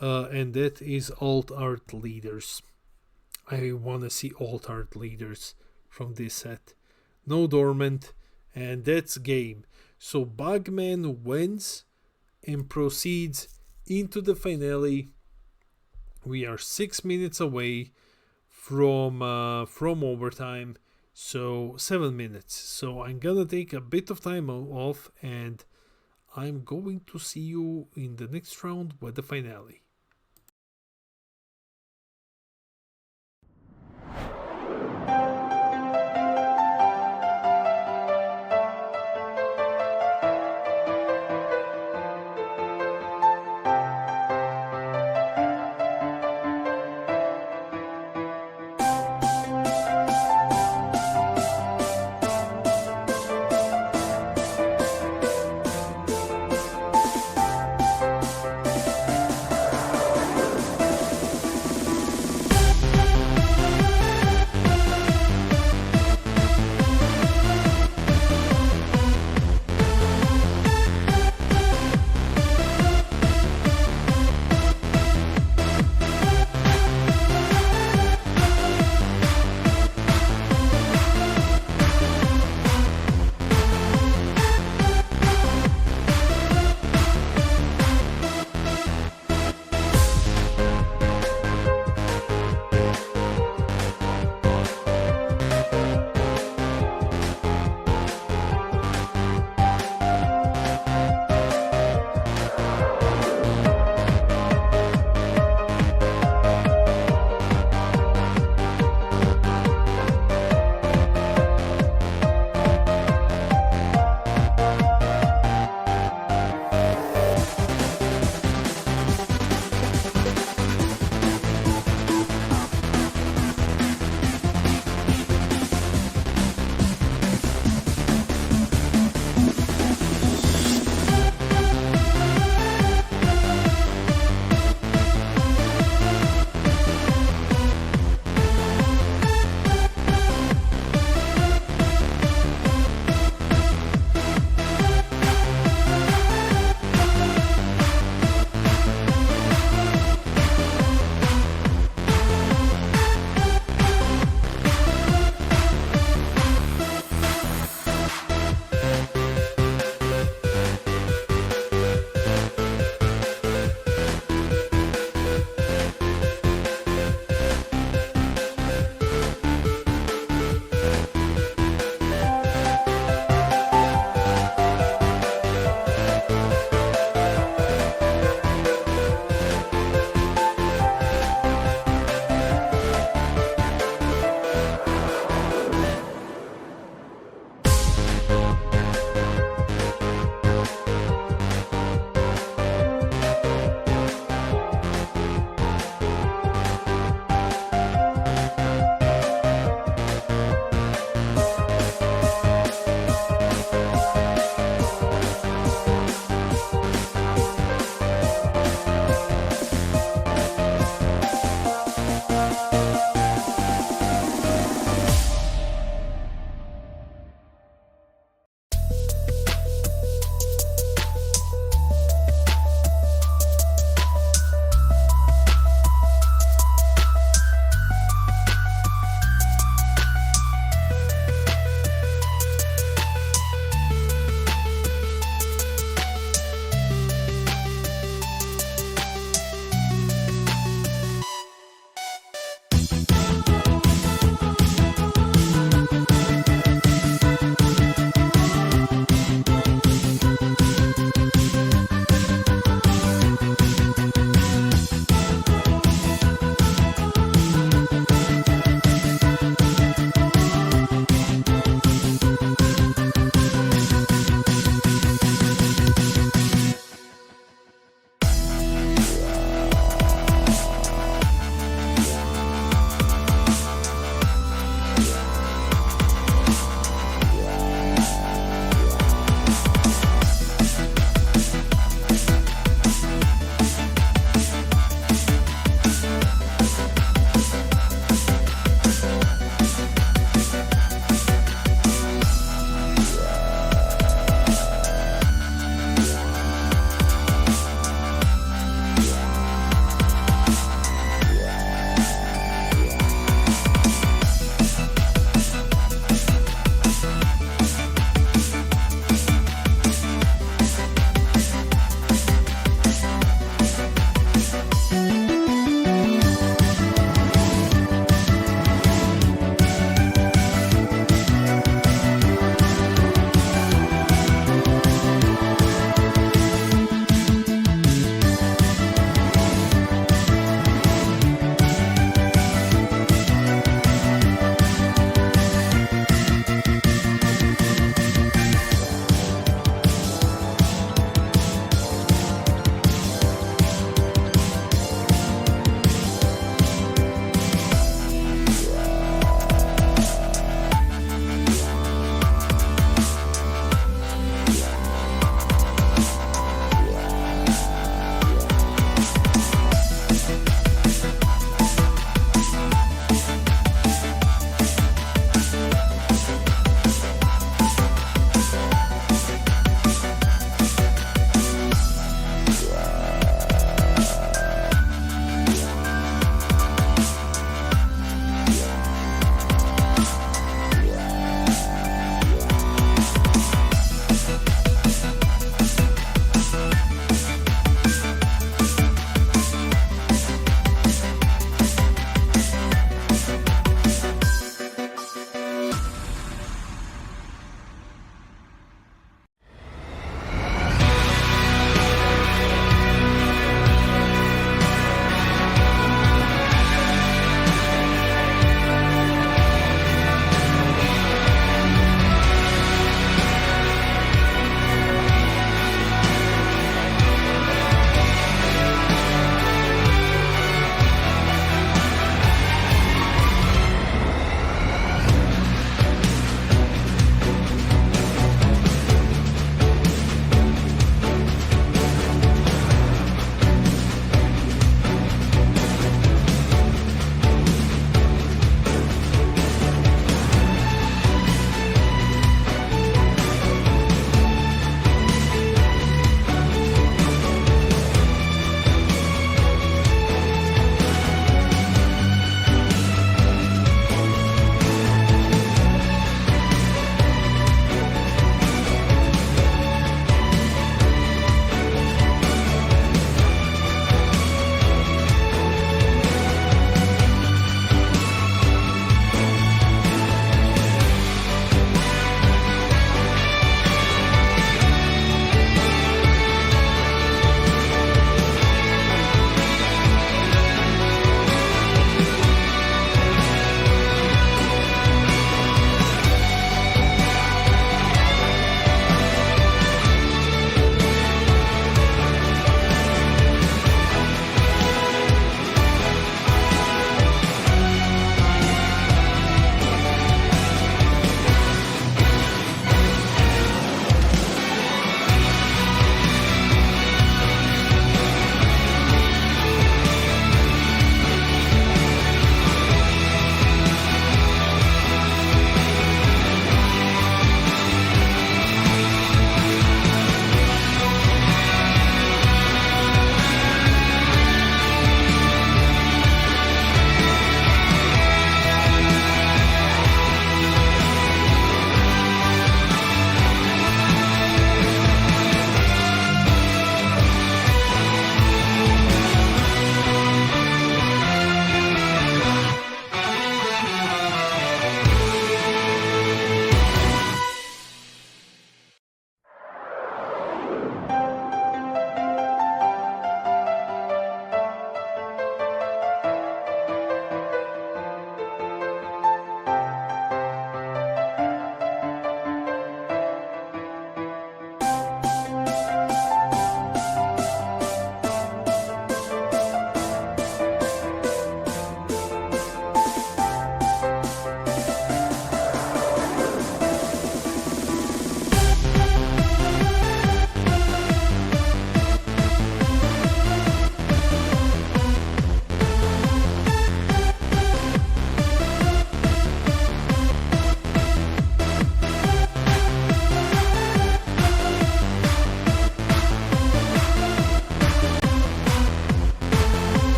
and that is alt art leaders. I want to see alt art leaders from this set. No dormant, and that's game. So Bugman wins and proceeds into the finale. We are 6 minutes away from overtime, so 7 minutes. So I'm gonna take a bit of time off, and I'm going to see you in the next round with the finale.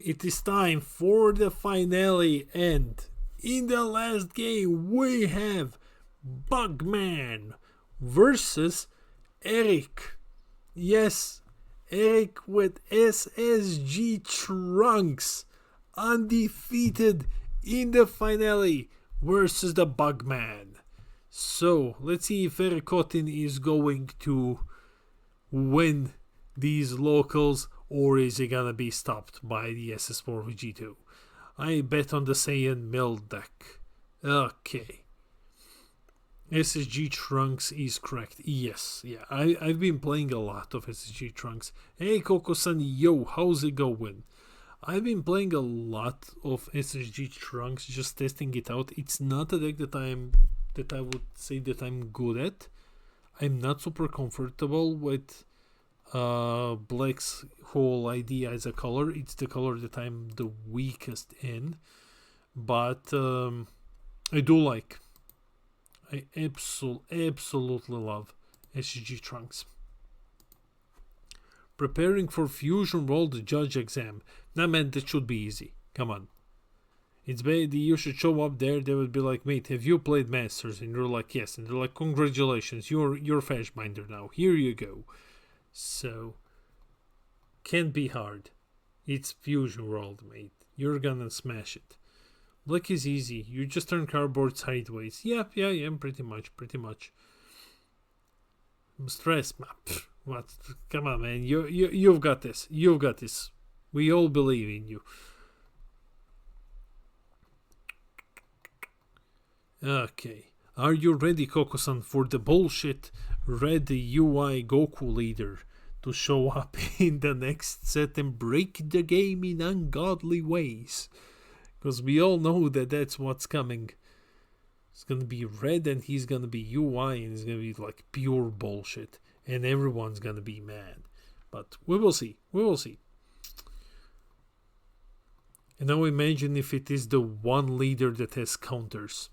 it is time for the finale, and in the last game we have Bugman versus Eric. Yes, Eric with SSG Trunks, undefeated in the finale versus the Bugman. So let's see if Eric Cotton is going to win these locals, or is he gonna be stopped by the SS4 Vegito? I bet on the Saiyan Mill deck. Okay. SSG Trunks is correct. Yes, yeah. I've been playing a lot of SSG Trunks. Hey Coco-san, yo, how's it going? I've been playing a lot of SSG Trunks, just testing it out. It's not a deck that I would say that I'm good at. I'm not super comfortable with black's whole idea as a color. It's the color that I'm the weakest in, but I do like. I absolutely love SSG Trunks. Preparing for Fusion World Judge exam. Nah man, that should be easy. Come on. It's bad. You should show up there. They would be like, mate, have you played Masters? And you're like, yes. And they're like, congratulations, you're Fashbinder now. Here you go. So, can't be hard. It's Fusion World, mate. You're gonna smash it. Black is easy. You just turn cardboard sideways. Yeah, pretty much. Stress map. What? Come on, man. You've got this. You've got this. We all believe in you. Okay. Are you ready, Coco-san, for the bullshit red UI Goku leader to show up in the next set and break the game in ungodly ways? Because we all know that that's what's coming. It's gonna be red and he's gonna be UI and it's gonna be like pure bullshit. And everyone's gonna be mad. But we will see. And now imagine if it is the one leader that has counters.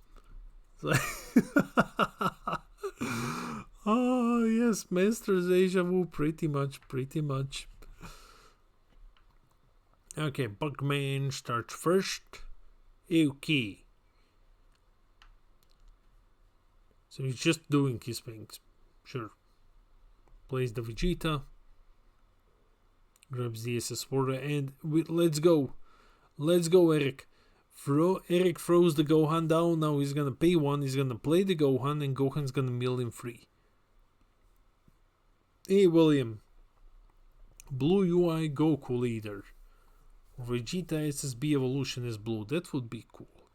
Oh yes, Masters Asia Vu, pretty much. Okay, Bugman starts first. Okay. So he's just doing his things. Sure. Plays the Vegeta. Grabs the SS4 and let's go. Let's go, Eric. Eric throws the Gohan down. Now he's gonna pay one. He's gonna play the Gohan and Gohan's gonna mill him free. Hey, William. Blue UI Goku leader. Vegeta SSB evolution is blue. That would be cool.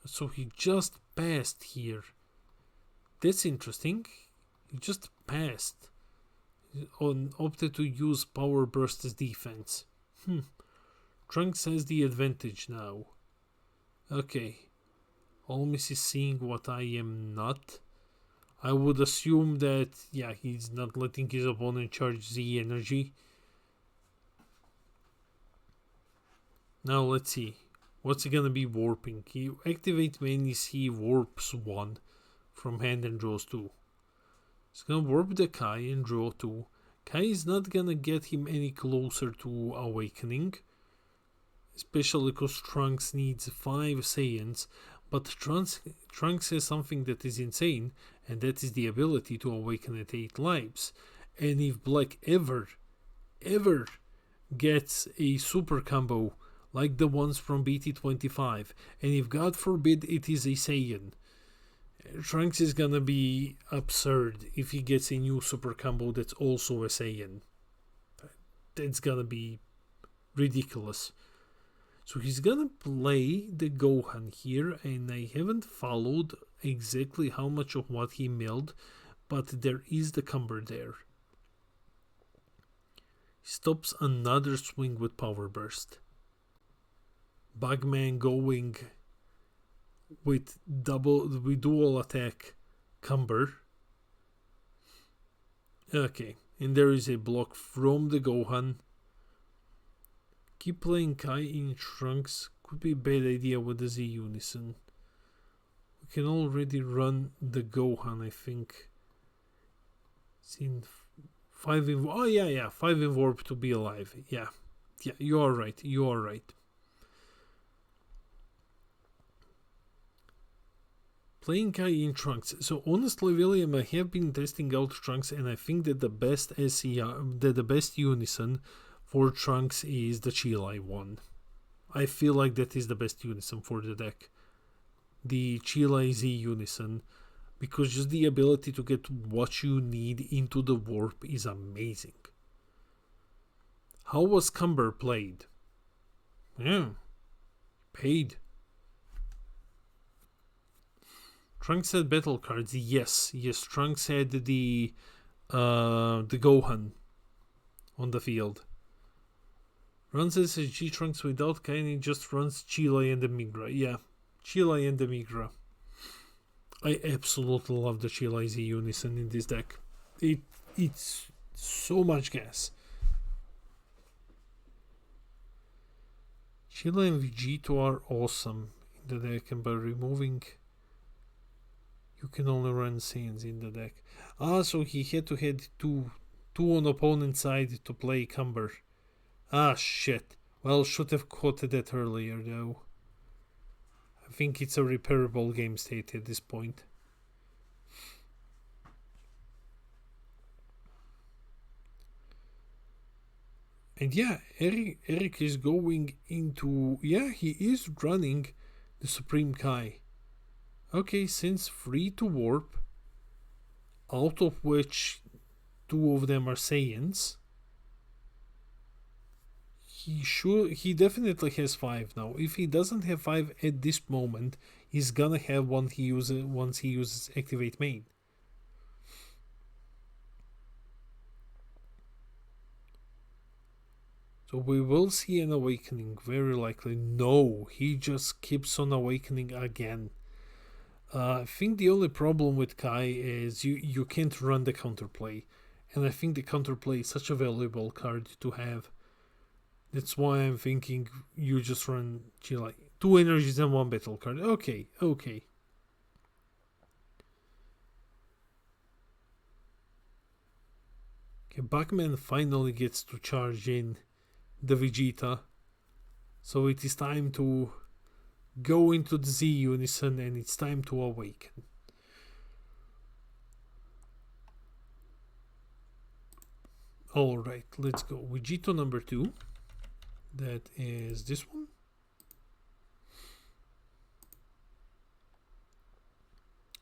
So he just passed here. That's interesting. He just passed. Opted to use Power Burst as defense. Trunks has the advantage now. Okay. Almost is seeing what I am not. I would assume that, yeah, he's not letting his opponent charge Z energy. Now let's see. What's he gonna be warping? He activates when he warps 1 from hand and draws 2. He's gonna warp the Kai and draw 2. Kai is not gonna get him any closer to awakening. Especially because Trunks needs 5 Saiyans. But Trunks has something that is insane, and that is the ability to awaken at 8 lives. And if Black ever gets a super combo like the ones from BT25, and if God forbid it is a Saiyan, Trunks is gonna be absurd if he gets a new super combo that's also a Saiyan. That's gonna be ridiculous. So he's gonna play the Gohan here, and I haven't followed exactly how much of what he milled, but there is the Cumber there. He stops another swing with Power Burst. Bugman going with dual attack Cumber. Okay, and there is a block from the Gohan. Keep playing Kai in Trunks. Could be a bad idea with the Z Unison. We can already run the Gohan, I think. It's in 5 in... Oh, yeah. 5 in warp to be alive. Yeah, you are right. Playing Kai in Trunks. So honestly, William, I have been testing out Trunks, and I think that the best the best unison for Trunks is the Chilai one. I feel like that is the best unison for the deck. The Chilai Z unison, because just the ability to get what you need into the warp is amazing. How was Cumber played? Yeah, paid. Trunks had battle cards. Yes. Trunks had the Gohan on the field. Runs SSG Trunks without Kaini, just runs Chile and the Migra. Yeah, Chile and the Migra. I absolutely love the Chile Z Unison in this deck. It's so much gas. Chile and Vegito are awesome in the deck, and by removing, you can only run Saiyans in the deck. So he had to head two on opponent's side to play Cumber. Shit. Well, should have caught that earlier though. I think it's a repairable game state at this point. And yeah, Eric is going into... Yeah, he is running the Supreme Kai. Okay, since 3 to warp, out of which 2 of them are Saiyans, he definitely has 5 now. If he doesn't have 5 at this moment, he's gonna have one once he uses Activate Main. So we will see an awakening, very likely. No, he just keeps on awakening again. I think the only problem with Kai is you can't run the counterplay. And I think the counterplay is such a valuable card to have. That's why I'm thinking you just run Chile. 2 energies and 1 battle card. Okay. Okay, Bugman finally gets to charge in the Vegeta. So it is time to go into the Z Unison, and it's time to awaken. Alright, let's go. Vegito number 2. That is this one.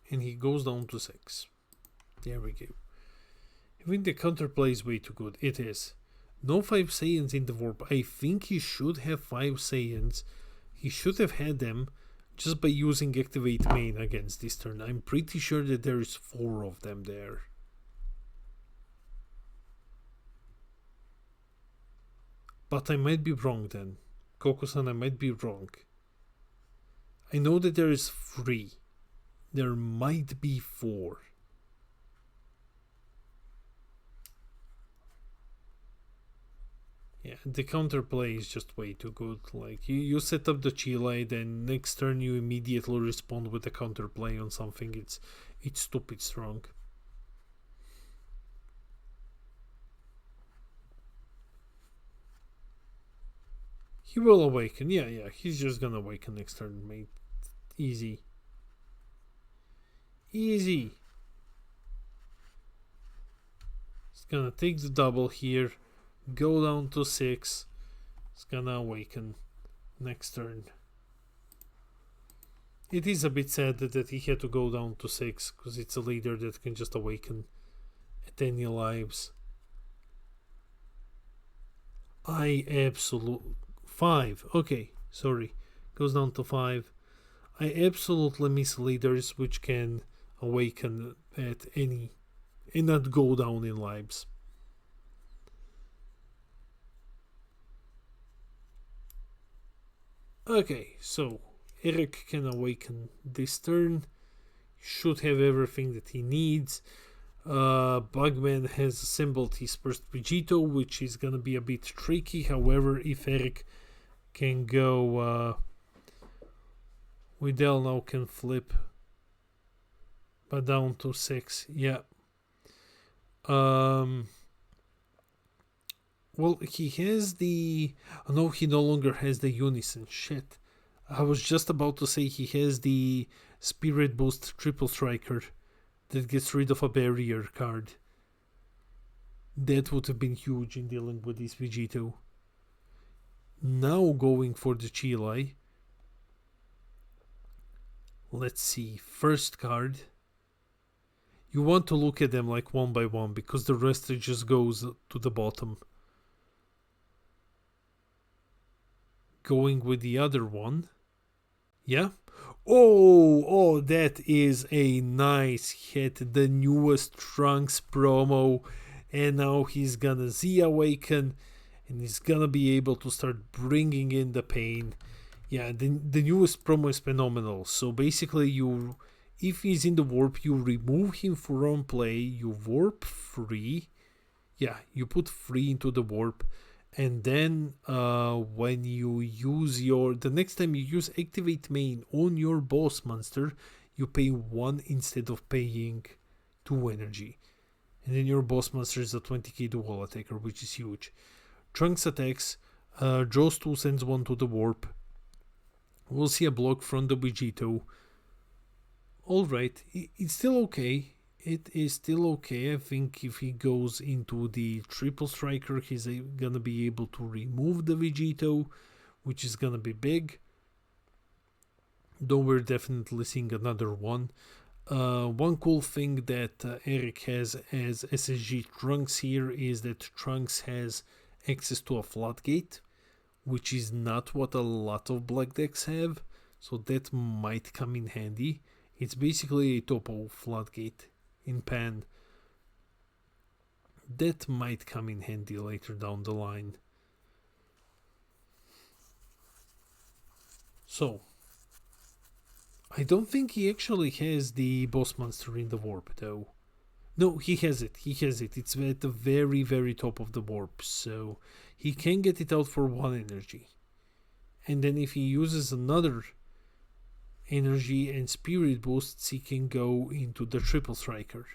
And he goes down to 6. There we go. I think the counterplay is way too good. It is. No 5 Saiyans in the warp. I think he should have 5 Saiyans. He should have had them just by using Activate Main against this turn. I'm pretty sure that there is 4 of them there. But I might be wrong then. Goku-san, I might be wrong. I know that there is 3. There might be 4. Yeah, the counterplay is just way too good. Like, you set up the Chile, then next turn you immediately respond with a counterplay on something. It's stupid strong. He will awaken. Yeah, he's just gonna awaken next turn, mate. Easy. Easy. He's gonna take the double here. Go down to 6. It's gonna awaken next turn. It is a bit sad that he had to go down to 6, because it's a leader that can just awaken at any lives. I absolutely... 5. Okay, sorry. Goes down to 5. I absolutely miss leaders which can awaken at any and not go down in lives. Okay, so Eric can awaken this turn. Should have everything that he needs. Bugman has assembled his first Vegito, which is gonna be a bit tricky. However, if Eric can go, Widell now can flip, but down to 6. Yeah. Well, he has the... Oh, no, he no longer has the Unison. Shit. I was just about to say he has the Spirit Boost Triple Striker that gets rid of a barrier card. That would have been huge in dealing with this Vegito. Now going for the Chilai. Let's see. First card. You want to look at them like one by one because the rest just goes to the bottom. Going with the other one. Yeah. Oh, that is a nice hit. The newest Trunks promo. And now he's gonna Z-Awaken. And he's gonna be able to start bringing in the pain. Yeah, the newest promo is phenomenal. So basically, if he's in the warp, you remove him from play. You warp free. Yeah, you put free into the warp. And then when you use the next time you use Activate Main on your boss monster, you pay 1 instead of paying 2 energy. And then your boss monster is a 20k dual attacker, which is huge. Trunks attacks, draws 2, sends 1 to the warp. We'll see a block from the Vegito. Alright, it's still okay. It is still okay. I think if he goes into the triple striker, he's gonna be able to remove the Vegito, which is gonna be big. Though we're definitely seeing another one. One cool thing that Eric has as SSG Trunks here is that Trunks has access to a floodgate, which is not what a lot of black decks have, so that might come in handy. It's basically a topo floodgate in Pan. That might come in handy later down the line. So, I don't think he actually has the boss monster in the warp though. No, he has it. It's at the very, very top of the warp, so he can get it out for 1 energy. And then if he uses another energy and spirit boosts, he can go into the triple striker.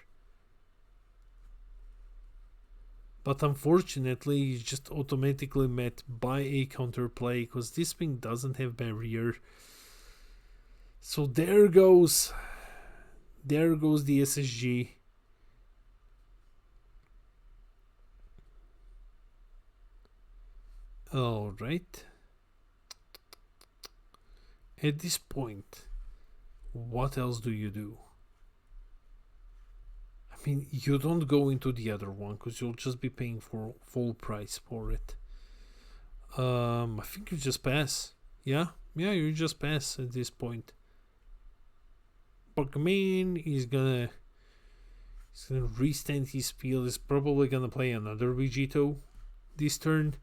But unfortunately, he's just automatically met by a counterplay because this thing doesn't have barrier. So there goes the SSG. All right. At this point, what else do you do? I mean, you don't go into the other one because you'll just be paying for full price for it. I think you just pass. Yeah, you just pass at this point. Pokemon is gonna restand his field. He's probably gonna play another Vegito this turn.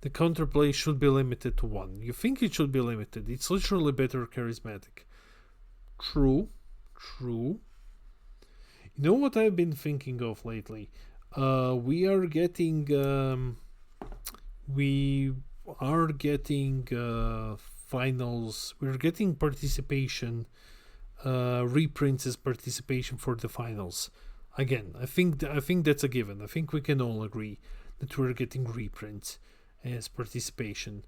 The counterplay should be limited to 1. You think it should be limited. It's literally better charismatic. True. You know what I've been thinking of lately? We are getting finals. We're getting participation, reprints as participation for the finals. Again, I think that's a given. I think we can all agree that we're getting reprints as participation.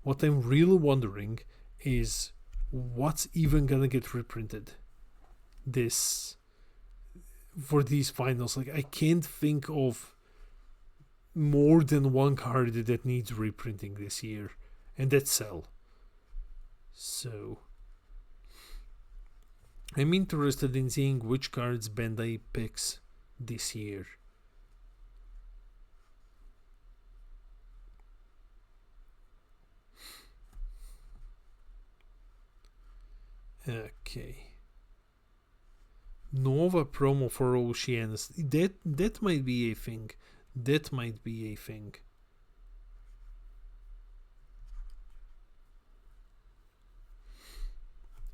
What I'm really wondering is what's even gonna get reprinted for these finals. Like, I can't think of more than one card that needs reprinting this year, and that's Cell. So I'm interested in seeing which cards Bandai picks this year. Okay. Noova promo for Oceans. That might be a thing.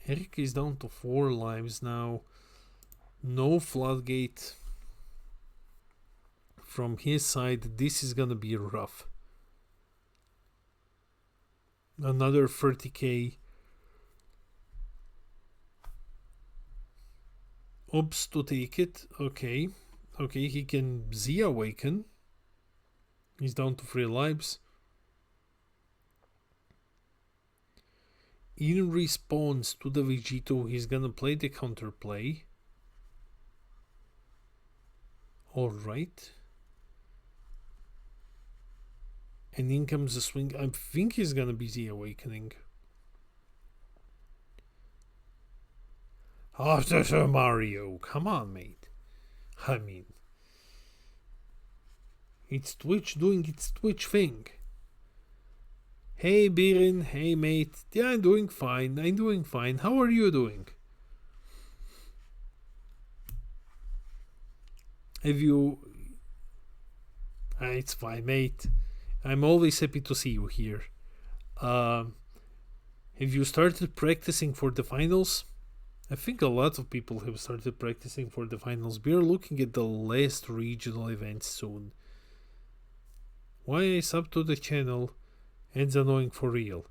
Eric is down to 4 lives now. No floodgate from his side. This is gonna be rough. Another 30k. Oops, to take it. Okay, he can Z-Awaken. He's down to 3 lives. In response to the Vegito, he's gonna play the counterplay. Alright. And in comes the swing. I think he's gonna be the awakening. After Sir Mario. Come on, mate. I mean, it's Twitch doing its Twitch thing. Hey, Birin. Hey, mate. Yeah, I'm doing fine. How are you doing? Have you... it's fine, mate. I'm always happy to see you here. Have you started practicing for the finals? I think a lot of people have started practicing for the finals. We are looking at the last regional events soon. Why I sub to the channel? It's annoying for real.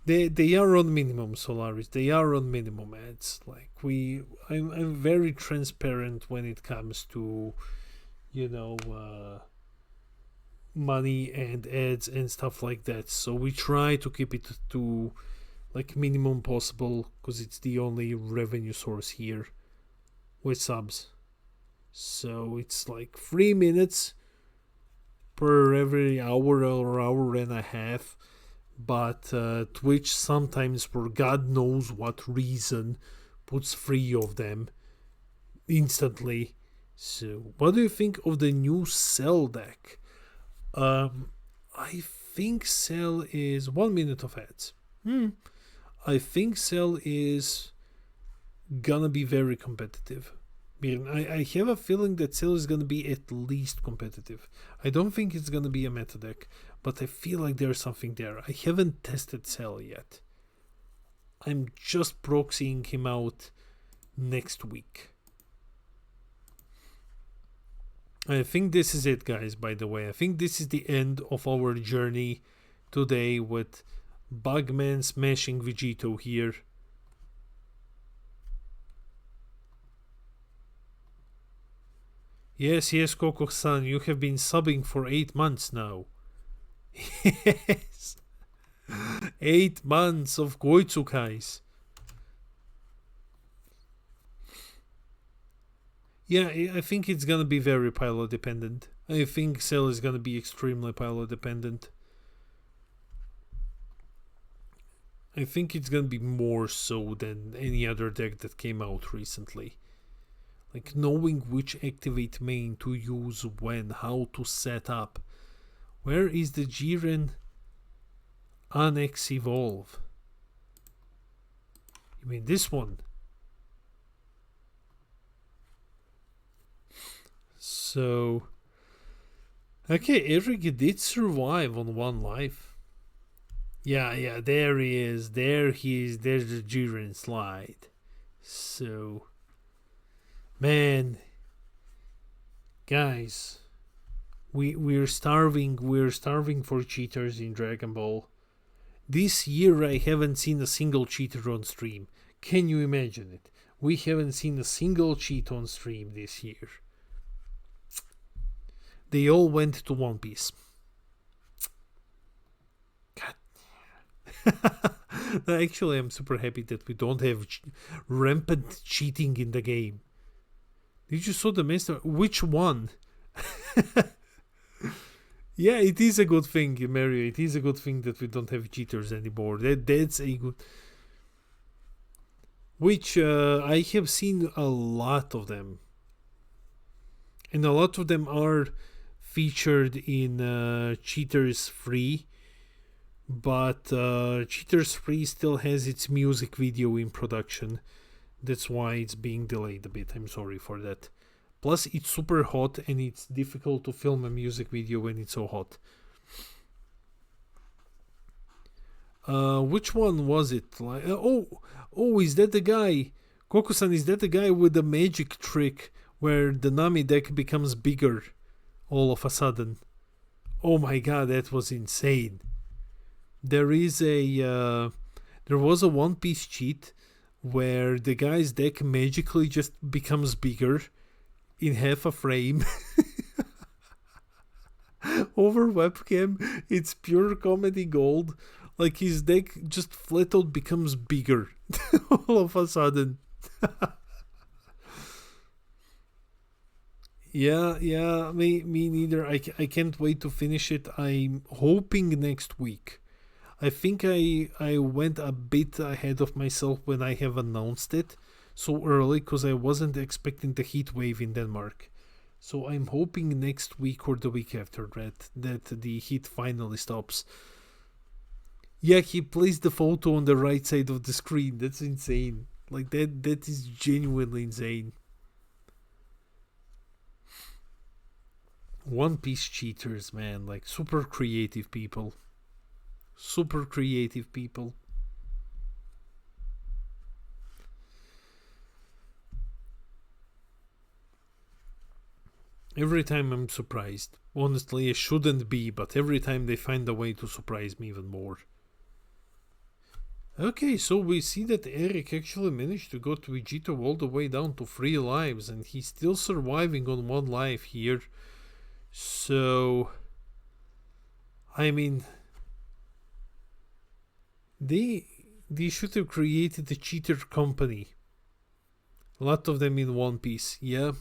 They are on minimum, Solaris. They are on minimum ads. Like I'm very transparent when it comes to, money and ads and stuff like that. So we try to keep it to like minimum possible because it's the only revenue source here with subs. So it's like 3 minutes per every hour or hour and a half. But Twitch sometimes, for God knows what reason, puts 3 of them instantly. So what do you think of the new Cell deck? I think Cell is 1 minute of ads. I think Cell is gonna be very competitive. I have a feeling that Cell is gonna be at least competitive. I don't think it's gonna be a meta deck, but I feel like there's something there. I haven't tested Cell yet. I'm just proxying him out next week. I think this is it, guys, by the way. I think this is the end of our journey today with Bugman smashing Vegito here. Yes, Coco-san, you have been subbing for 8 months now. Yes. 8 months of Goitsukais. Yeah, I think it's gonna be very pilot dependent. I think Cell is gonna be extremely pilot dependent. I think it's gonna be more so than any other deck that came out recently. Like knowing which activate main to use when, how to set up. Where is the Jiren Annex Evolve? You mean this one? So, okay, Eric did survive on 1 life. Yeah, there he is. There's the Jiren slide. So, man, guys, we're starving for cheaters in Dragon Ball. This year I haven't seen a single cheater on stream. Can you imagine it? We haven't seen a single cheat on stream this year. They all went to One Piece. God. Actually, I'm super happy that we don't have rampant cheating in the game. Did you saw the master? Which one? Yeah, it is a good thing, Mario. It is a good thing that we don't have cheaters anymore. That's a good... Which I have seen a lot of them. And a lot of them are featured in Cheaters 3. But Cheaters 3 still has its music video in production. That's why it's being delayed a bit. I'm sorry for that. Plus, it's super hot and it's difficult to film a music video when it's so hot. Which one was it? Like, is that the guy? Goku-san, is that the guy with the magic trick where the Nami deck becomes bigger all of a sudden? Oh my god, that was insane. There was a One Piece cheat where the guy's deck magically just becomes bigger in half a frame. over webcam. It's pure comedy gold. Like his deck just flat out becomes bigger all of a sudden. Yeah, me neither. I can't wait to finish it. I'm hoping next week. I think I went a bit ahead of myself when I have announced it so early because I wasn't expecting the heat wave in Denmark. So I'm hoping next week or the week after that the heat finally stops. Yeah, he placed the photo on the right side of the screen. That's insane. Like that is genuinely insane. One Piece cheaters, man, like super creative people. Super creative people. Every time I'm surprised. Honestly, I shouldn't be, but every time they find a way to surprise me even more. Okay, so we see that Eric actually managed to go to Vegito all the way down to 3 lives, and he's still surviving on 1 life here. So, I mean, they should have created a cheater company. A lot of them in One Piece. Yeah.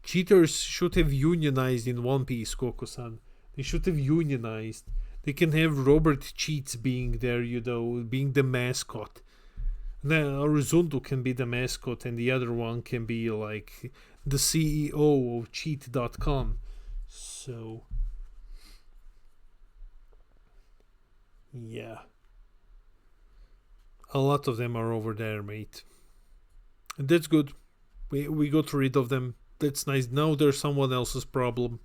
Cheaters should have unionized in One Piece, Koko-san. They should have unionized. They can have Robert Cheats being there, being the mascot. Now, Aruzundu can be the mascot, and the other one can be like the CEO of Cheat.com. So, yeah. A lot of them are over there, mate. And that's good. We got rid of them. That's nice. Now there's someone else's problem.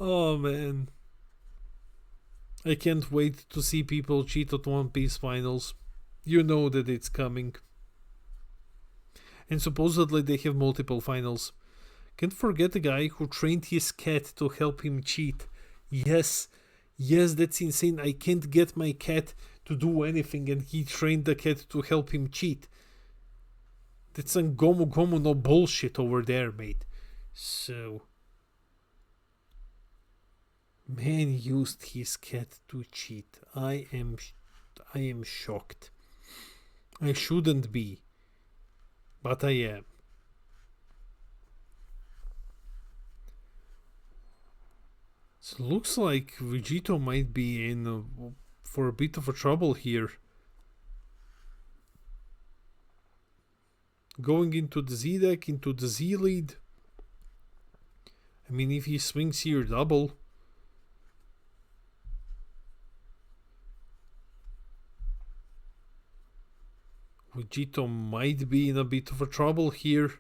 Oh man. I can't wait to see people cheat at One Piece finals. You know that it's coming. And supposedly they have multiple finals. Can't forget the guy who trained his cat to help him cheat. Yes, that's insane. I can't get my cat to do anything and he trained the cat to help him cheat. That's some Gomu Gomu no bullshit over there, mate. So, man used his cat to cheat. I am shocked. I shouldn't be, but I am. So looks like Vegito might be in for a bit of a trouble here. Going into the Z deck, into the Z lead. I mean, if he swings here double. Vegito might be in a bit of a trouble here.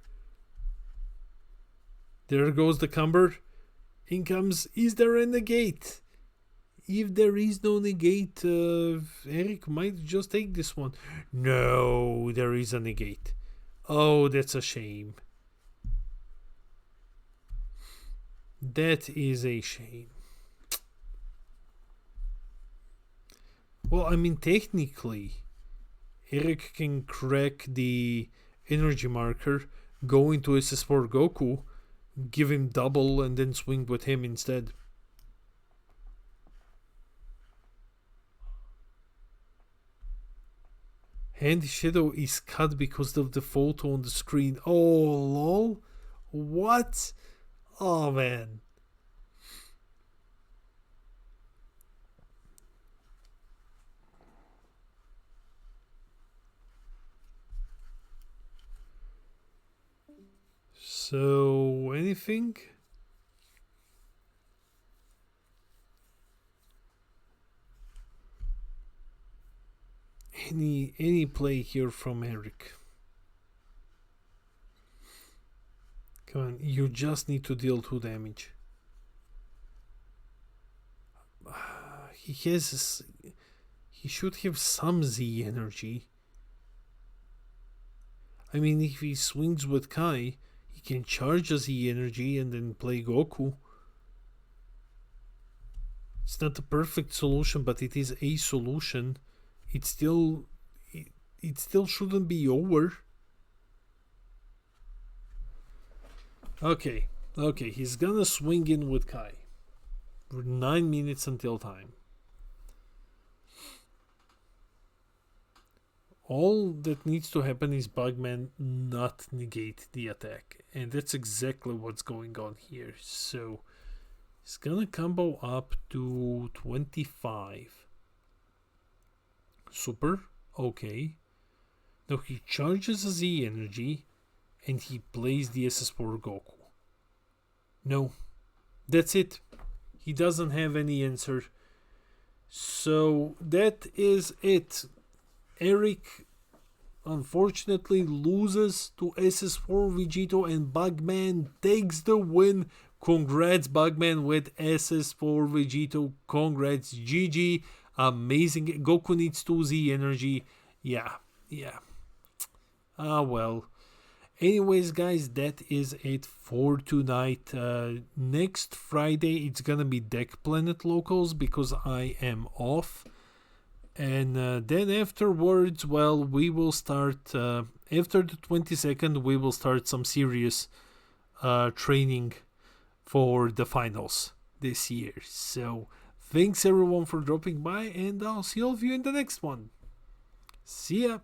There goes the Cumber. In comes, is there a negate? If there is no negate, Eric might just take this one. No, there is a negate. Oh, that's a shame. That is a shame. Well, I mean, technically, Eric can crack the energy marker, go into SS4 Goku, give him double, and then swing with him instead. Hand shadow is cut because of the photo on the screen. Oh, lol. What? Oh, man. So, anything? Any play here from Eric? Come on, you just need to deal 2 damage. He should have some Z energy. I mean, if he swings with Kai, he can charge a Z energy and then play Goku. It's not the perfect solution, but it is a solution. It still shouldn't be over. Okay, Okay, he's gonna swing in with Kai. 9 minutes until time. All that needs to happen is Bugman not negate the attack. And that's exactly what's going on here. So he's gonna combo up to 25. Super. Okay. Now he charges a Z energy and he plays the SS4 Goku. No. That's it. He doesn't have any answer. So that is it. Eric unfortunately loses to SS4 Vegito and Bugman takes the win. Congrats Bugman with SS4 Vegito. Congrats GG. Amazing. Goku needs 2Z energy. Yeah. Well. Anyways, guys, that is it for tonight. Next Friday, it's gonna be Deck Planet Locals because I am off. And then afterwards, well, we will start, after the 22nd, we will start some serious training for the finals this year. So, thanks everyone for dropping by, and I'll see all of you in the next one. See ya!